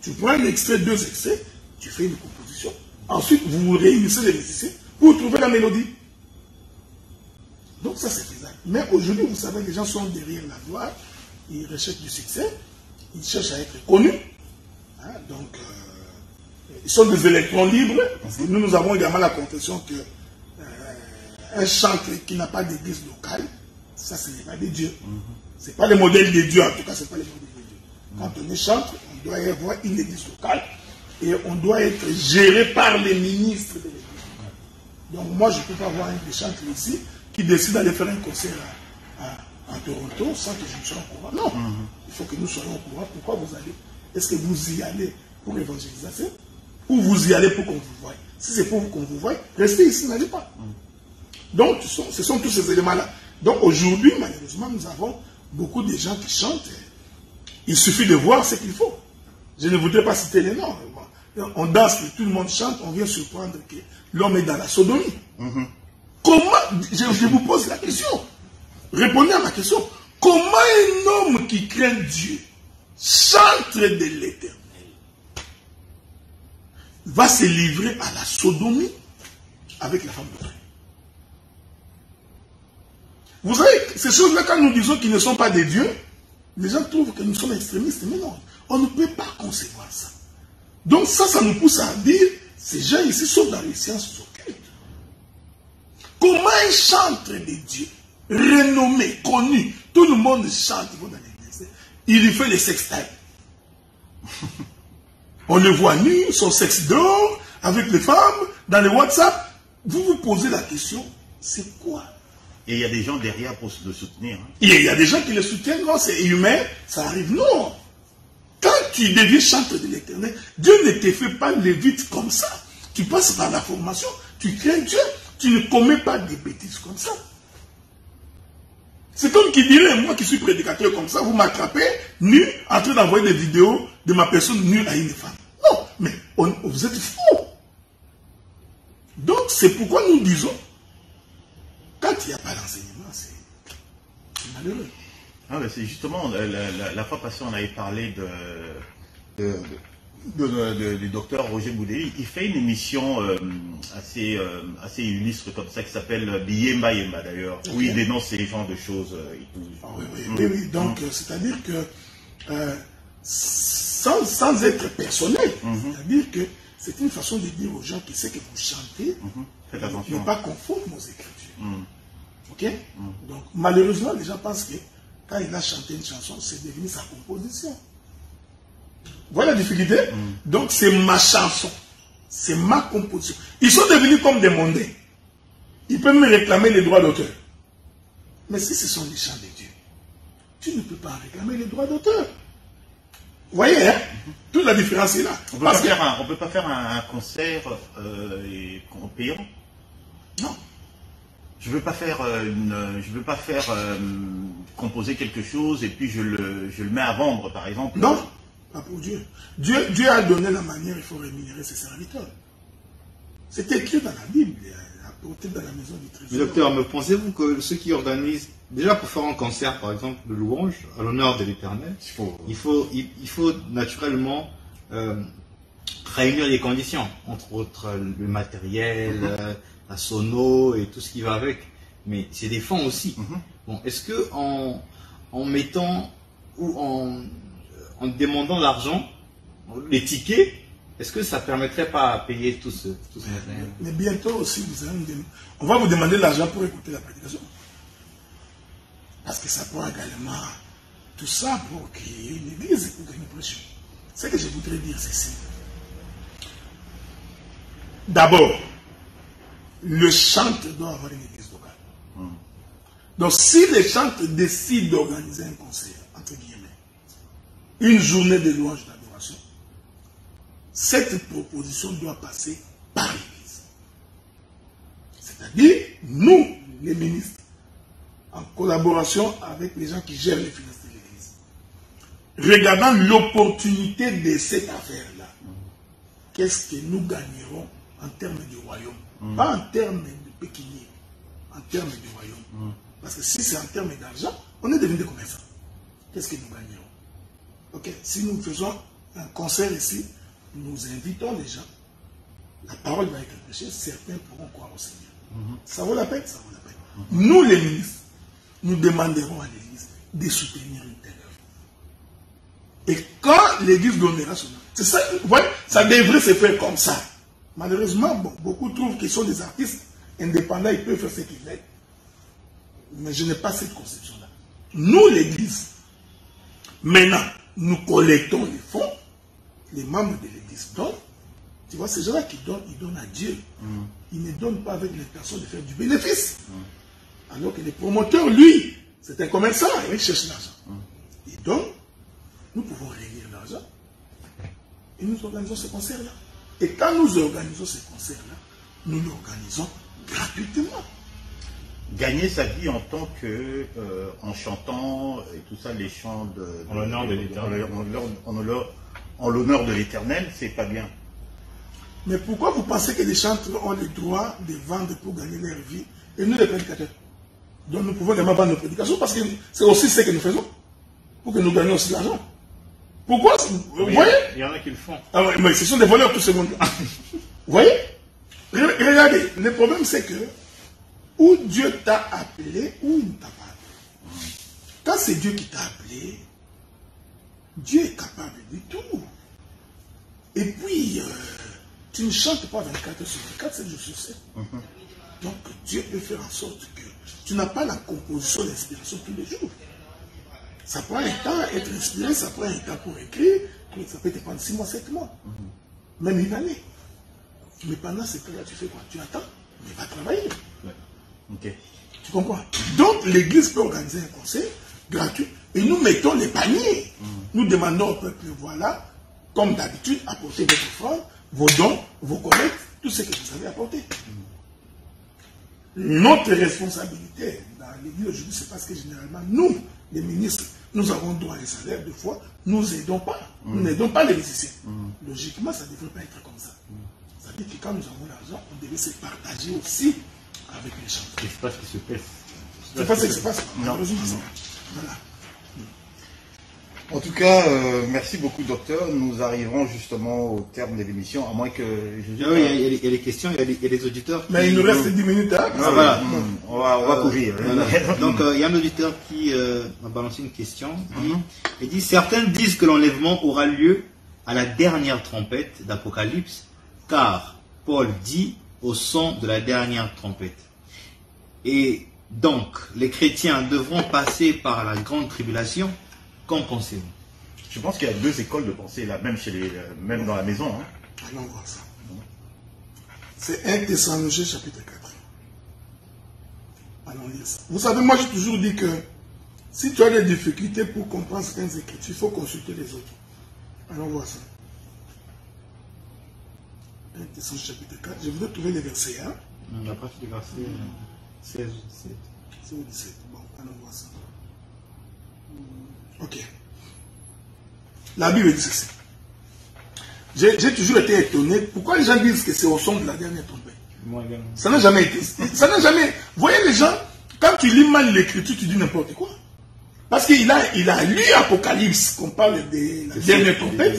tu prends un extrait, 2 extraits, tu fais une composition. Ensuite, vous vous réunissez les musiciens pour trouver la mélodie. Donc ça c'est faisable. Mais aujourd'hui, vous savez, les gens sont derrière la gloire, ils recherchent du succès, ils cherchent à être connus. Hein, donc, ils sont des électrons libres. Parce que nous avons également la confession que un chantre qui n'a pas d'église locale, ça ce n'est pas des dieux. Ce n'est pas le modèle des dieux, en tout cas, ce n'est pas le modèle des dieux. Quand on est chantre, on doit y avoir une église locale et on doit être géré par les ministres de l'église locale. Donc moi, je ne peux pas avoir un des chantres ici qui décide d'aller faire un concert à Toronto sans que je ne sois au courant. Non, il faut que nous soyons au courant. Pourquoi vous allez? Est-ce que vous y allez pour l'évangélisation ou vous y allez pour qu'on vous voie? Si c'est pour qu'on vous voie, restez ici, n'allez pas. Donc, ce sont tous ces éléments-là. Donc, aujourd'hui, malheureusement, nous avons beaucoup de gens qui chantent. Il suffit de voir ce qu'il faut. Je ne voudrais pas citer les noms. On danse, tout le monde chante, on vient surprendre que l'homme est dans la sodomie. Comment, je vous pose la question, répondez à ma question, comment un homme qui craint Dieu, chantre de l'Éternel, va se livrer à la sodomie avec la femme de Dieu? Vous savez, ces choses-là, quand nous disons qu'ils ne sont pas des dieux, les gens trouvent que nous sommes extrémistes. Mais non, on ne peut pas concevoir ça. Donc ça nous pousse à dire, ces gens ici sont dans les sciences occultes. Comment un chantre de Dieu, renommé, connu, tout le monde chante, il va dans l'église, il lui fait les sextiles. On le voit nu, son sexe d'or, avec les femmes, dans les WhatsApp. Vous vous posez la question, c'est quoi? Et il y a des gens derrière pour le soutenir. Il y a des gens qui le soutiennent, non, c'est humain, ça arrive, non. Quand tu deviens chantre de l'Éternel, Dieu ne te fait pas lévite comme ça. Tu passes par la formation, tu crains Dieu, tu ne commets pas des bêtises comme ça. C'est comme qui dirait, moi qui suis prédicateur comme ça, vous m'attrapez nu, en train d'envoyer des vidéos de ma personne nue à une femme. Non, mais vous êtes fous. Donc c'est pourquoi nous disons, quand il n'y a pas d'enseignement, c'est malheureux. Ah ben c'est justement, la fois passée, on avait parlé du docteur Roger Boudéry. Il fait une émission assez illustre comme ça, qui s'appelle Biyemba Yemba d'ailleurs, où il dénonce ces genres de choses. Et tout. Oui. Donc, c'est-à-dire que, sans être personnel, c'est-à-dire que c'est une façon de dire aux gens qui savent que vous chantez, n'est pas conforme aux Écritures. Ok? Donc, malheureusement, les gens pensent que quand il a chanté une chanson, c'est devenu sa composition. Voilà la difficulté. Donc, c'est ma chanson. C'est ma composition. Ils sont devenus comme des mondains. Ils peuvent me réclamer les droits d'auteur. Mais si ce sont les chants de Dieu, tu ne peux pas réclamer les droits d'auteur. Vous voyez, hein? Toute la différence est là. On ne peut pas faire un concert payant. Non. Je ne veux pas faire, composer quelque chose et puis je le mets à vendre, par exemple. Non, pas pour Dieu. Dieu a donné la manière, il faut rémunérer ses serviteurs. C'est écrit dans la Bible. porter dans la maison du trésor. Mais docteur, mais pensez-vous que ceux qui organisent, déjà pour faire un concert par exemple de louange à l'honneur de l'Éternel, il faut naturellement réunir les conditions, entre autres le matériel, la sono et tout ce qui va avec. Mais c'est des fonds aussi. Bon, est-ce que en mettant ou en demandant l'argent, les tickets, est-ce que ça ne permettrait pas de payer tout ce matériel? Mais bientôt aussi, on va vous demander l'argent pour écouter la prédication. Parce que ça prend également tout ça pour qu'il y ait une église pour que nous prêchions. Ce que je voudrais dire, c'est ceci. D'abord, le chantre doit avoir une église locale. Donc, si les chantres décident d'organiser un concert, entre guillemets, une journée de louange d'adoration, cette proposition doit passer par l'église. C'est-à-dire, nous, les ministres, en collaboration avec les gens qui gèrent les finances de l'église, regardant l'opportunité de cette affaire-là, qu'est-ce que nous gagnerons en termes du royaume? Pas en termes de pécunier, en termes du royaume. Parce que si c'est en termes d'argent, on est devenu des commerçants. Qu'est-ce que nous gagnerons? Ok, si nous faisons un concert ici, nous invitons les gens, la parole va être prêchée, certains pourront croire au Seigneur. Ça vaut la peine, ça vaut la peine. Nous, les ministres, nous demanderons à l'église de soutenir une telle œuvre. Et quand l'église donnera son œuvre, c'est ça, vous voyez, ça devrait se faire comme ça. Malheureusement, bon, beaucoup trouvent qu'ils sont des artistes indépendants, ils peuvent faire ce qu'ils veulent. Mais je n'ai pas cette conception-là. Nous, l'église, maintenant, nous collectons les fonds, les membres de l'église donnent. Tu vois, ces gens-là qui donnent, ils donnent à Dieu. Ils ne donnent pas avec l'intention de faire du bénéfice. Alors que les promoteurs, lui, c'est un commerçant, il cherche l'argent. Il donne, nous pouvons réunir l'argent et nous organisons ce concert-là. Et quand nous organisons ce concert-là, nous l'organisons gratuitement. Gagner sa vie en tant que, en chantant et tout ça, les chants en l'honneur de l'Éternel. En l'honneur de l'Éternel, c'est pas bien. Mais pourquoi vous pensez que les chantres ont le droit de vendre pour gagner leur vie et nous les prédicateurs? Donc nous pouvons également vendre nos prédications parce que c'est aussi ce que nous faisons pour que nous gagnions aussi l'argent. Pourquoi? Vous voyez? Il y en a qui le font. Ah ouais, mais ce sont des voleurs tout ce monde. Vous voyez? Regardez, le problème c'est que où Dieu t'a appelé, ou il ne t'a pas appelé. Quand c'est Dieu qui t'a appelé, Dieu est capable de tout. Et puis, tu ne chantes pas 24 sur 24, 7 jours sur 7. Donc, Dieu peut faire en sorte que tu n'as pas la composition d'inspiration tous les jours. Ça prend un temps à être inspiré, ça prend un temps pour écrire, ça peut te prendre 6 mois, 7 mois, même une année. Mais pendant ce temps-là, tu fais quoi? Tu attends, mais va travailler. Okay. Tu comprends? Donc, l'église peut organiser un concert gratuit et nous mettons les paniers. Nous demandons au peuple, voilà, comme d'habitude, apportez votre offrande, vos dons, vos collectes, tout ce que vous avez apporté. Notre responsabilité dans l'église aujourd'hui, c'est parce que généralement, nous, les ministres, nous avons droit à un salaire de fois, nous n'aidons pas. Nous n'aidons pas les musiciens. Logiquement, ça ne devrait pas être comme ça. C'est-à-dire que quand nous avons l'argent, on devait se partager aussi avec les chanteurs. C'est pas ce qui se passe. C'est pas ce qui se passe. Non. Voilà. En tout cas, merci beaucoup, docteur. Nous arriverons justement au terme de l'émission, à moins que... Ah oui, il y a les questions, il y a les auditeurs. Mais il nous reste 10 minutes. Hein? Ah, voilà. On va courir. Voilà. Donc, il y a un auditeur qui m'a balancé une question. Il dit, certains disent que l'enlèvement aura lieu à la dernière trompette d'Apocalypse, car Paul dit au son de la dernière trompette. Et donc, les chrétiens devront passer par la grande tribulation. Qu'en pensez-vous? Je pense qu'il y a 2 écoles de pensée là, même dans la maison. Hein. Allons voir ça. C'est 1 Thessaloniciens chapitre 4. Allons lire ça. Vous savez, moi j'ai toujours dit que si tu as des difficultés pour comprendre certaines écritures, il faut consulter les autres. Allons voir ça. 1 Thessaloniciens chapitre 4. Je voudrais trouver les versets. Hein? On n'a pas fait les versets 16 ou 17. 16 ou 17. Bon, allons voir ça. Ok. La Bible dit ceci. J'ai toujours été étonné. Pourquoi les gens disent que c'est au son de la dernière trompette? Moi également. Ça n'a jamais été. Ça n'a jamais. Vous voyez les gens, quand tu lis mal l'écriture, tu dis n'importe quoi. Parce qu'il a lu Apocalypse, qu'on parle de la dernière trompette.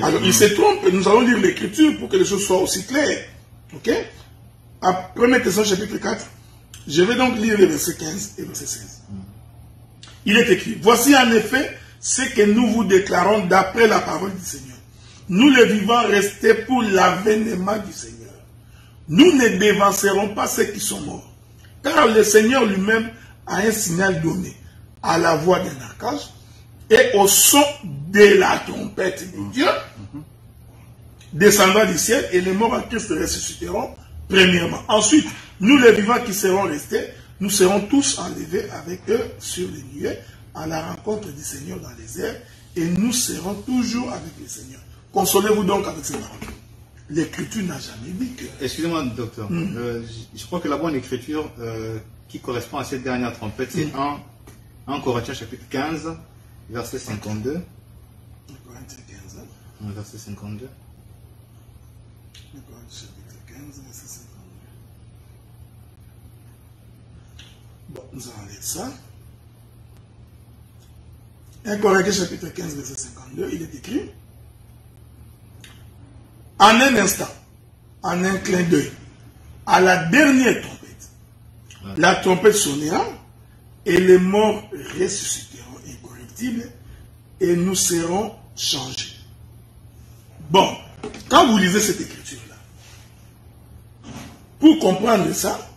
Alors il se trompe, nous allons lire l'écriture pour que les choses soient aussi claires. Ok? À 1 Thessaloniciens chapitre 4, je vais donc lire les versets 15 et verset 16. Il est écrit, voici en effet ce que nous vous déclarons d'après la parole du Seigneur. Nous les vivants restés pour l'avènement du Seigneur. Nous ne dévancerons pas ceux qui sont morts. Car le Seigneur lui-même a un signal donné à la voix d'un archange et au son de la trompette de Dieu, descendant du ciel, et les morts en Christ ressusciteront premièrement. Ensuite, nous les vivants qui serons restés, nous serons tous enlevés avec eux sur les nuées à la rencontre du Seigneur dans les airs, et nous serons toujours avec le Seigneur. Consolez-vous donc avec ces paroles. L'écriture n'a jamais dit que... Excusez-moi, docteur. Je crois que la bonne écriture qui correspond à cette dernière trompette, c'est 1 Corinthiens chapitre 15, verset 52. 1 Corinthiens 15. Verset 52. 1 Corinthiens chapitre 15, verset 52. Bon, nous allons lire ça. 1 Corinthiens chapitre 15, verset 52, il est écrit: en un instant, en un clin d'œil, à la dernière trompette, la trompette sonnera et les morts ressusciteront incorruptibles et nous serons changés. Bon, quand vous lisez cette écriture-là, pour comprendre ça,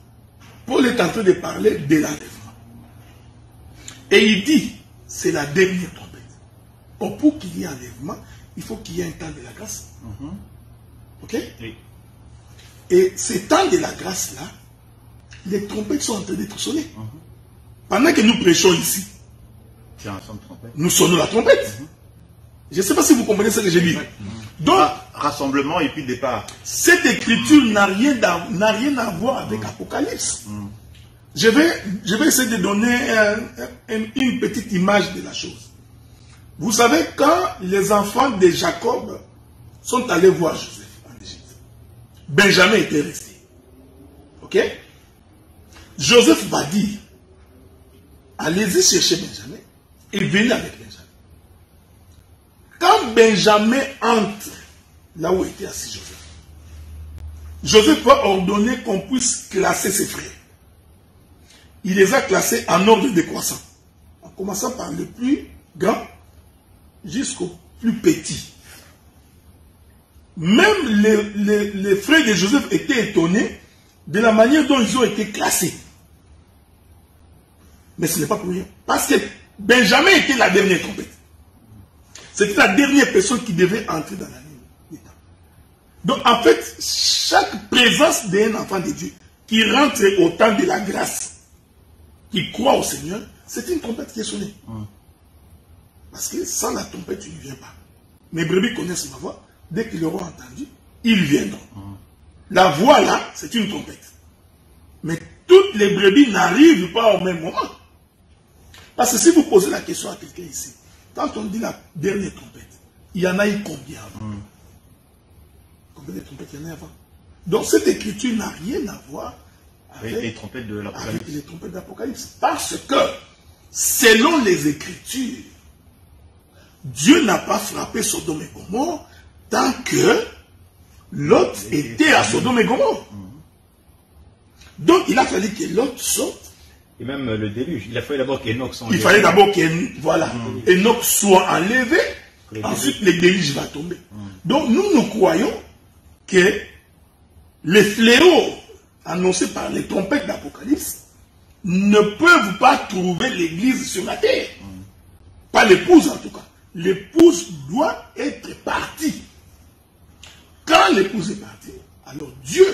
Paul est en train de parler de l'enlèvement. Et il dit, c'est la dernière trompette. Or, pour qu'il y ait enlèvement, il faut qu'il y ait un temps de la grâce. Ok? Oui. Et ce temps de la grâce-là, les trompettes sont en train d'être sonnées. Pendant que nous prêchons ici, nous sonnons la trompette. Je ne sais pas si vous comprenez ce que j'ai dit. Donc, rassemblement et puis départ. Cette écriture n'a rien à voir avec Apocalypse. Je vais essayer de donner une petite image de la chose. Vous savez, quand les enfants de Jacob sont allés voir Joseph en Égypte, Benjamin était resté. Ok? Joseph va dire, allez-y chercher Benjamin et venez avec Benjamin. Quand Benjamin entre là où était assis Joseph, Joseph va ordonner qu'on puisse classer ses frères. Il les a classés en ordre décroissant, en commençant par le plus grand jusqu'au plus petit. Même les frères de Joseph étaient étonnés de la manière dont ils ont été classés. Mais ce n'est pas pour rien. Parce que Benjamin était la dernière trompette. C'était la dernière personne qui devait entrer dans la ligne d'État. Donc en fait, chaque présence d'un enfant de Dieu qui rentre au temps de la grâce, qui croit au Seigneur, c'est une trompette qui est sonnée. Parce que sans la trompette, tu ne viens pas. Mes brebis connaissent ma voix. Dès qu'ils l'auront entendu, ils viendront. La voix là, c'est une trompette. Mais toutes les brebis n'arrivent pas au même moment. Parce que si vous posez la question à quelqu'un ici, quand on dit la dernière trompette, il y en a eu combien avant? Combien de trompettes il y en a avant? Donc cette écriture n'a rien à voir avec les trompettes de l'Apocalypse. Avec les trompettes d'Apocalypse. Parce que, selon les Écritures, Dieu n'a pas frappé Sodome et Gomorrhe tant que Lot était à Sodome et Gomorrhe. Donc il a fallu que Lot sorte. Et même le déluge. Il a fallu d'abord qu'Enoch soit enlevé. Il fallait d'abord qu'Enoch soit enlevé. Ensuite le déluge va tomber. Donc nous croyons que les fléaux annoncés par les trompettes d'Apocalypse ne peuvent pas trouver l'église sur la terre. Pas l'épouse en tout cas. L'épouse doit être partie. Quand l'épouse est partie, alors Dieu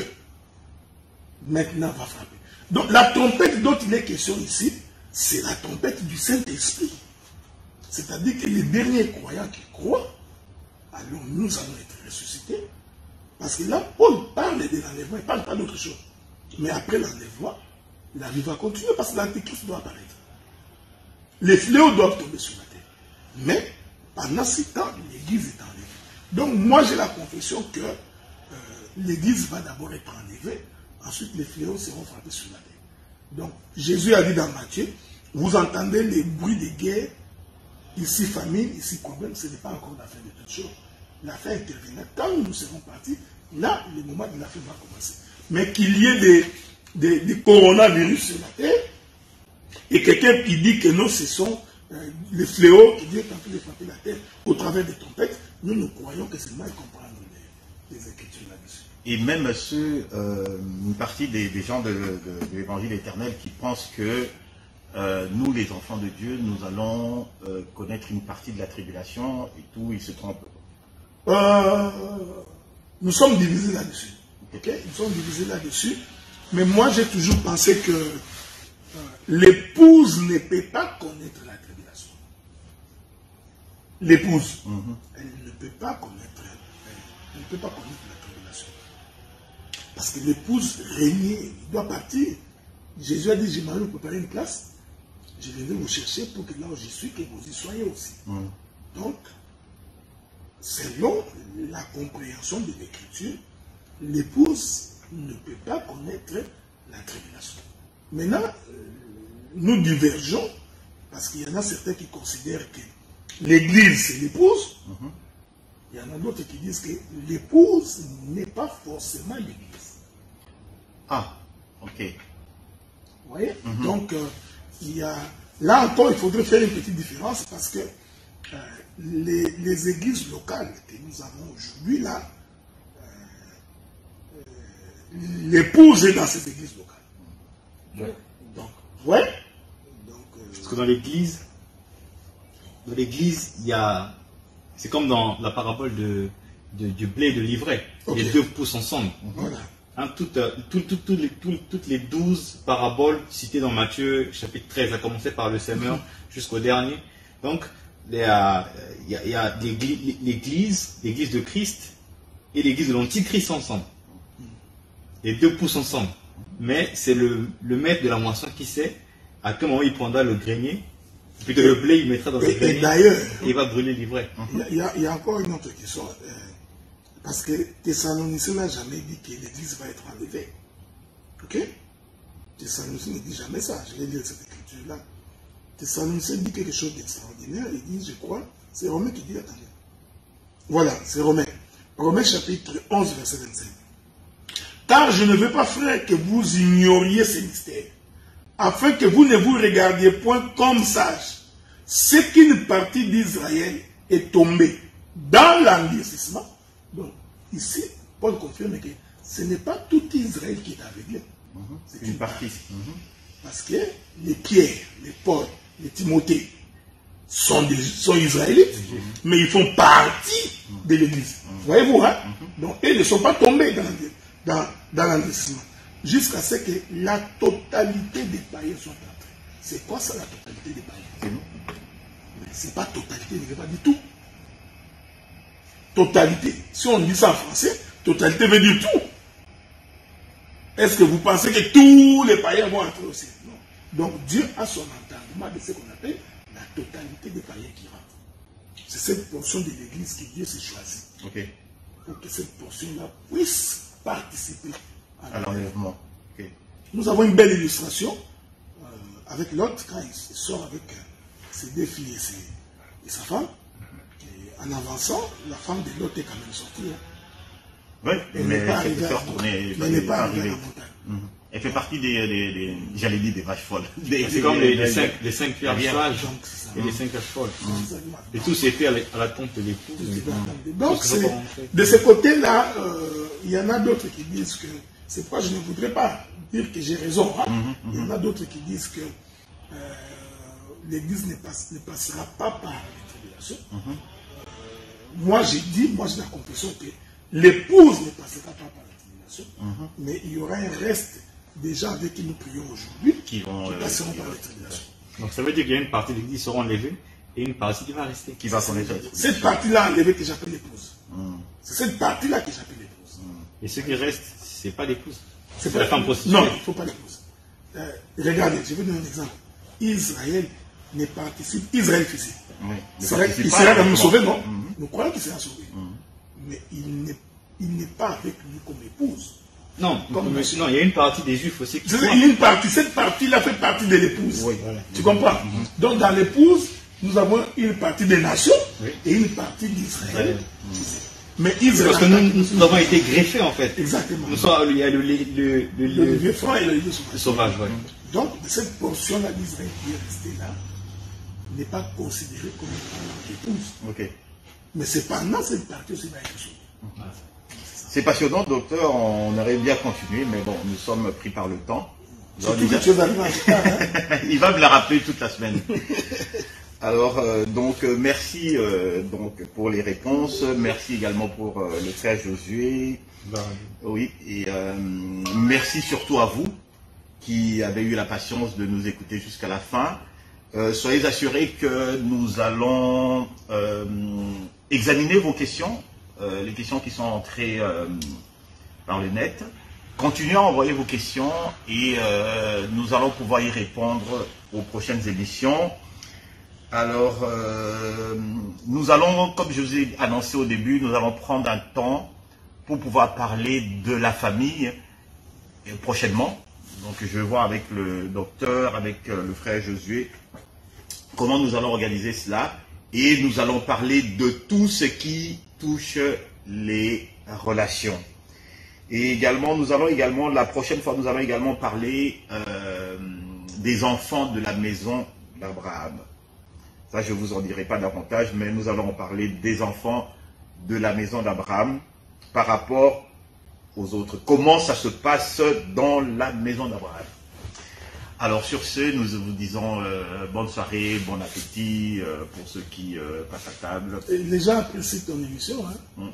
maintenant va frapper. Donc la trompette dont il est question ici, c'est la trompette du Saint-Esprit. C'est-à-dire que les derniers croyants qui croient, alors nous allons être ressuscités. Parce que là, Paul parle de l'enlèvement, il ne parle pas d'autre chose. Mais après l'enlèvement, la vie va continuer parce que l'Antéchrist doit apparaître. Les fléaux doivent tomber sur la terre. Mais pendant ce temps, l'église est enlevée. Donc moi j'ai la confession que l'église va d'abord être enlevée ensuite les fléaux seront frappés sur la terre. Donc, Jésus a dit dans Matthieu, vous entendez les bruits de guerre, ici famine, ici problème, ce n'est pas encore la fin de toute chose. La fin interviendra. Quand nous serons partis, là, le moment de la fin va commencer. Mais qu'il y ait des coronavirus sur la terre, et quelqu'un qui dit que non, ce sont les fléaux qui viennent tenter de frapper la terre au travers des tempêtes, nous croyons que c'est mal comprendre les Écritures là-dessus. Et même une partie des gens de l'évangile éternel qui pensent que nous, les enfants de Dieu, nous allons connaître une partie de la tribulation et tout, ils se trompent. Nous sommes divisés là-dessus. Okay? Nous sommes divisés là-dessus. Mais moi, j'ai toujours pensé que l'épouse ne peut pas connaître la tribulation. L'épouse, elle ne peut pas connaître la tribulation. Parce que l'épouse régnait, il doit partir. Jésus a dit, je m'en vais vous préparer une place. Je viendrai vous chercher pour que là où je suis, que vous y soyez aussi. Donc, selon la compréhension de l'Écriture, l'épouse ne peut pas connaître la tribulation. Maintenant, nous divergeons, parce qu'il y en a certains qui considèrent que l'Église, c'est l'épouse. Il y en a d'autres qui disent que l'épouse n'est pas forcément l'Église. Ah, ok. Vous voyez? Donc, il y a... Là encore, il faudrait faire une petite différence, parce que les églises locales que nous avons aujourd'hui, là, l'épouse est dans cette église locale. Donc, ouais. Donc, parce que dans l'église, il y a... C'est comme dans la parabole du blé et de l'ivraie. Okay. Les deux poussent ensemble. Voilà. Hein, toutes les 12 paraboles citées dans Matthieu, chapitre 13, à commencer par le semeur jusqu'au dernier. Donc, il y a l'église de Christ et l'église de l'Antichrist ensemble. Les deux poussent ensemble. Mais c'est le maître de la moisson qui sait à quel moment il prendra le grenier, plutôt le blé, il mettra dans le grenier. Et d'ailleurs, il va brûler l'ivraie. Il y a encore une autre question. Parce que Thessaloniciens n'a jamais dit que l'église va être enlevée. Ok? Thessaloniciens ne dit jamais ça. Je vais lire cette écriture-là. Thessaloniciens dit quelque chose d'extraordinaire. Il dit, je crois, c'est Romain qui dit, attendez. Voilà, c'est Romain. Romain chapitre 11, verset 25. Car je ne veux pas, frère, que vous ignoriez ces mystères, afin que vous ne vous regardiez point comme sages. C'est qu'une partie d'Israël est tombée dans l'endurcissement. Donc, ici, Paul confirme que ce n'est pas tout Israël qui est aveuglé. C'est une partie. Parce que les Pierre, les Paul, les Timothée sont israélites, mais ils font partie de l'Église. Voyez-vous, hein? Donc, ils ne sont pas tombés dans l'endurcissement. Jusqu'à ce que la totalité des païens sont entrés. C'est quoi ça, la totalité des païens? C'est pas totalité, ne veut pas du tout. Totalité. Si on dit ça en français, totalité veut dire tout. Est-ce que vous pensez que tous les païens vont entrer au ciel? Non. Donc Dieu a son entendement de ce qu'on appelle la totalité des païens qui rentrent. C'est cette portion de l'Église que Dieu s'est choisi. Okay. Pour que cette portion-là puisse participer à l'enlèvement. Okay. Nous avons une belle illustration avec Lot quand il sort avec ses deux filles et sa femme. En avançant, la femme de Lot est quand même sortie. Hein. Oui, mais elle n'est pas arrivée à la montagne. Elle fait partie j'allais dire des vaches folles. C'est comme les 5 pierres sages et les 5 vaches folles. Et tout s'est fait à la tombe de l'époux. Donc, de ce côté-là, il y en a d'autres qui disent que, c'est pourquoi je ne voudrais pas dire que j'ai raison. Hein. Il y en a d'autres qui disent que l'Église ne passera pas par les tribulations. Moi, j'ai la compréhension que l'épouse ne passera pas par la tribulation, mais il y aura un reste des gens avec qui nous prions aujourd'hui qui passeront par la tribulation. Donc ça veut dire qu'il y a une partie de l'Église qui sera enlevée et une partie qui va rester. Qui va s'en être. Cette partie-là enlevée que j'appelle l'épouse. C'est cette partie-là que j'appelle l'épouse. Et ce qui reste, c'est pas l'épouse. C'est la femme prostituée. Non, il ne faut pas l'épouse. Regardez, je vais donner un exemple. Israël ne participe, Israël physique. Il sera quand même sauvé, non? Nous croyons qu'il sera sauvé. Mais il n'est pas avec lui comme épouse. Non, Comme monsieur, non, il y a une partie des juifs aussi qui il y a une partie, cette partie-là fait partie de l'épouse. Oui. Tu comprends? Donc dans l'épouse, nous avons une partie des nations Oui. et une partie d'Israël. Mais C'est Israël. parce que nous avons été greffés en fait. Exactement. Nous sommes, il y a le vieux franc et le vieux sauvage. sauvage. Ouais. Donc cette portion-là d'Israël qui est restée là n'est pas considérée comme une épouse. Ok. Mais cependant, cette partie aussi va être sauvée. C'est passionnant, docteur. On aurait bien continué, mais bon, nous sommes pris par le temps. Surtout que tu es arrivé en retard. Hein? Il va me la rappeler toute la semaine. Alors, merci donc pour les réponses. Merci également pour le frère Josué. Oui, et merci surtout à vous qui avez eu la patience de nous écouter jusqu'à la fin. Soyez assurés que nous allons examiner vos questions, les questions qui sont entrées par le net. Continuez à envoyer vos questions et nous allons pouvoir y répondre aux prochaines émissions. Alors, nous allons, comme je vous ai annoncé au début, nous allons prendre un temps pour pouvoir parler de la famille prochainement. Donc, je vais voir avec le docteur, avec le frère Josué, comment nous allons organiser cela. Et nous allons parler de tout ce qui touche les relations. Et également, la prochaine fois, nous allons également parler des enfants de la maison d'Abraham. Ça, je ne vous en dirai pas davantage, mais nous allons parler des enfants de la maison d'Abraham par rapport aux autres. Comment ça se passe dans la maison d'Abraham. Alors sur ce, nous vous disons bonne soirée, bon appétit pour ceux qui passent à table. Et les gens apprécient ton émission. Hein?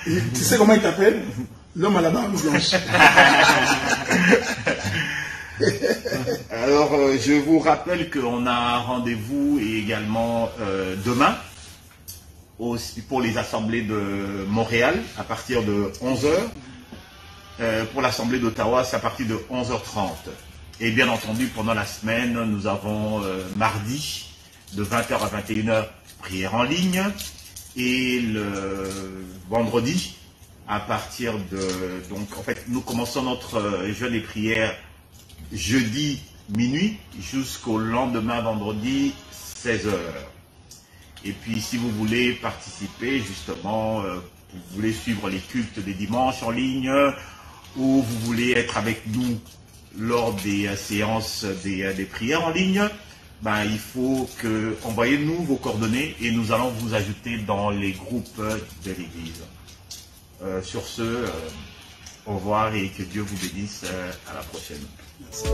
Et tu sais comment il t'appelle? L'homme à la barbe blanche. Alors, je vous rappelle qu'on a rendez-vous également demain aussi pour les assemblées de Montréal à partir de 11h. Pour l'assemblée d'Ottawa, c'est à partir de 11h30. Et bien entendu, pendant la semaine, nous avons mardi de 20h à 21h prière en ligne et le vendredi à partir de... Donc, en fait, nous commençons notre jeûne et prière jeudi minuit jusqu'au lendemain vendredi 16h. Et puis si vous voulez participer justement, vous voulez suivre les cultes des dimanches en ligne ou vous voulez être avec nous lors des séances des prières en ligne, ben, il faut que envoyez-nous vos coordonnées et nous allons vous ajouter dans les groupes de l'église. Sur ce, au revoir et que Dieu vous bénisse. À la prochaine. Merci.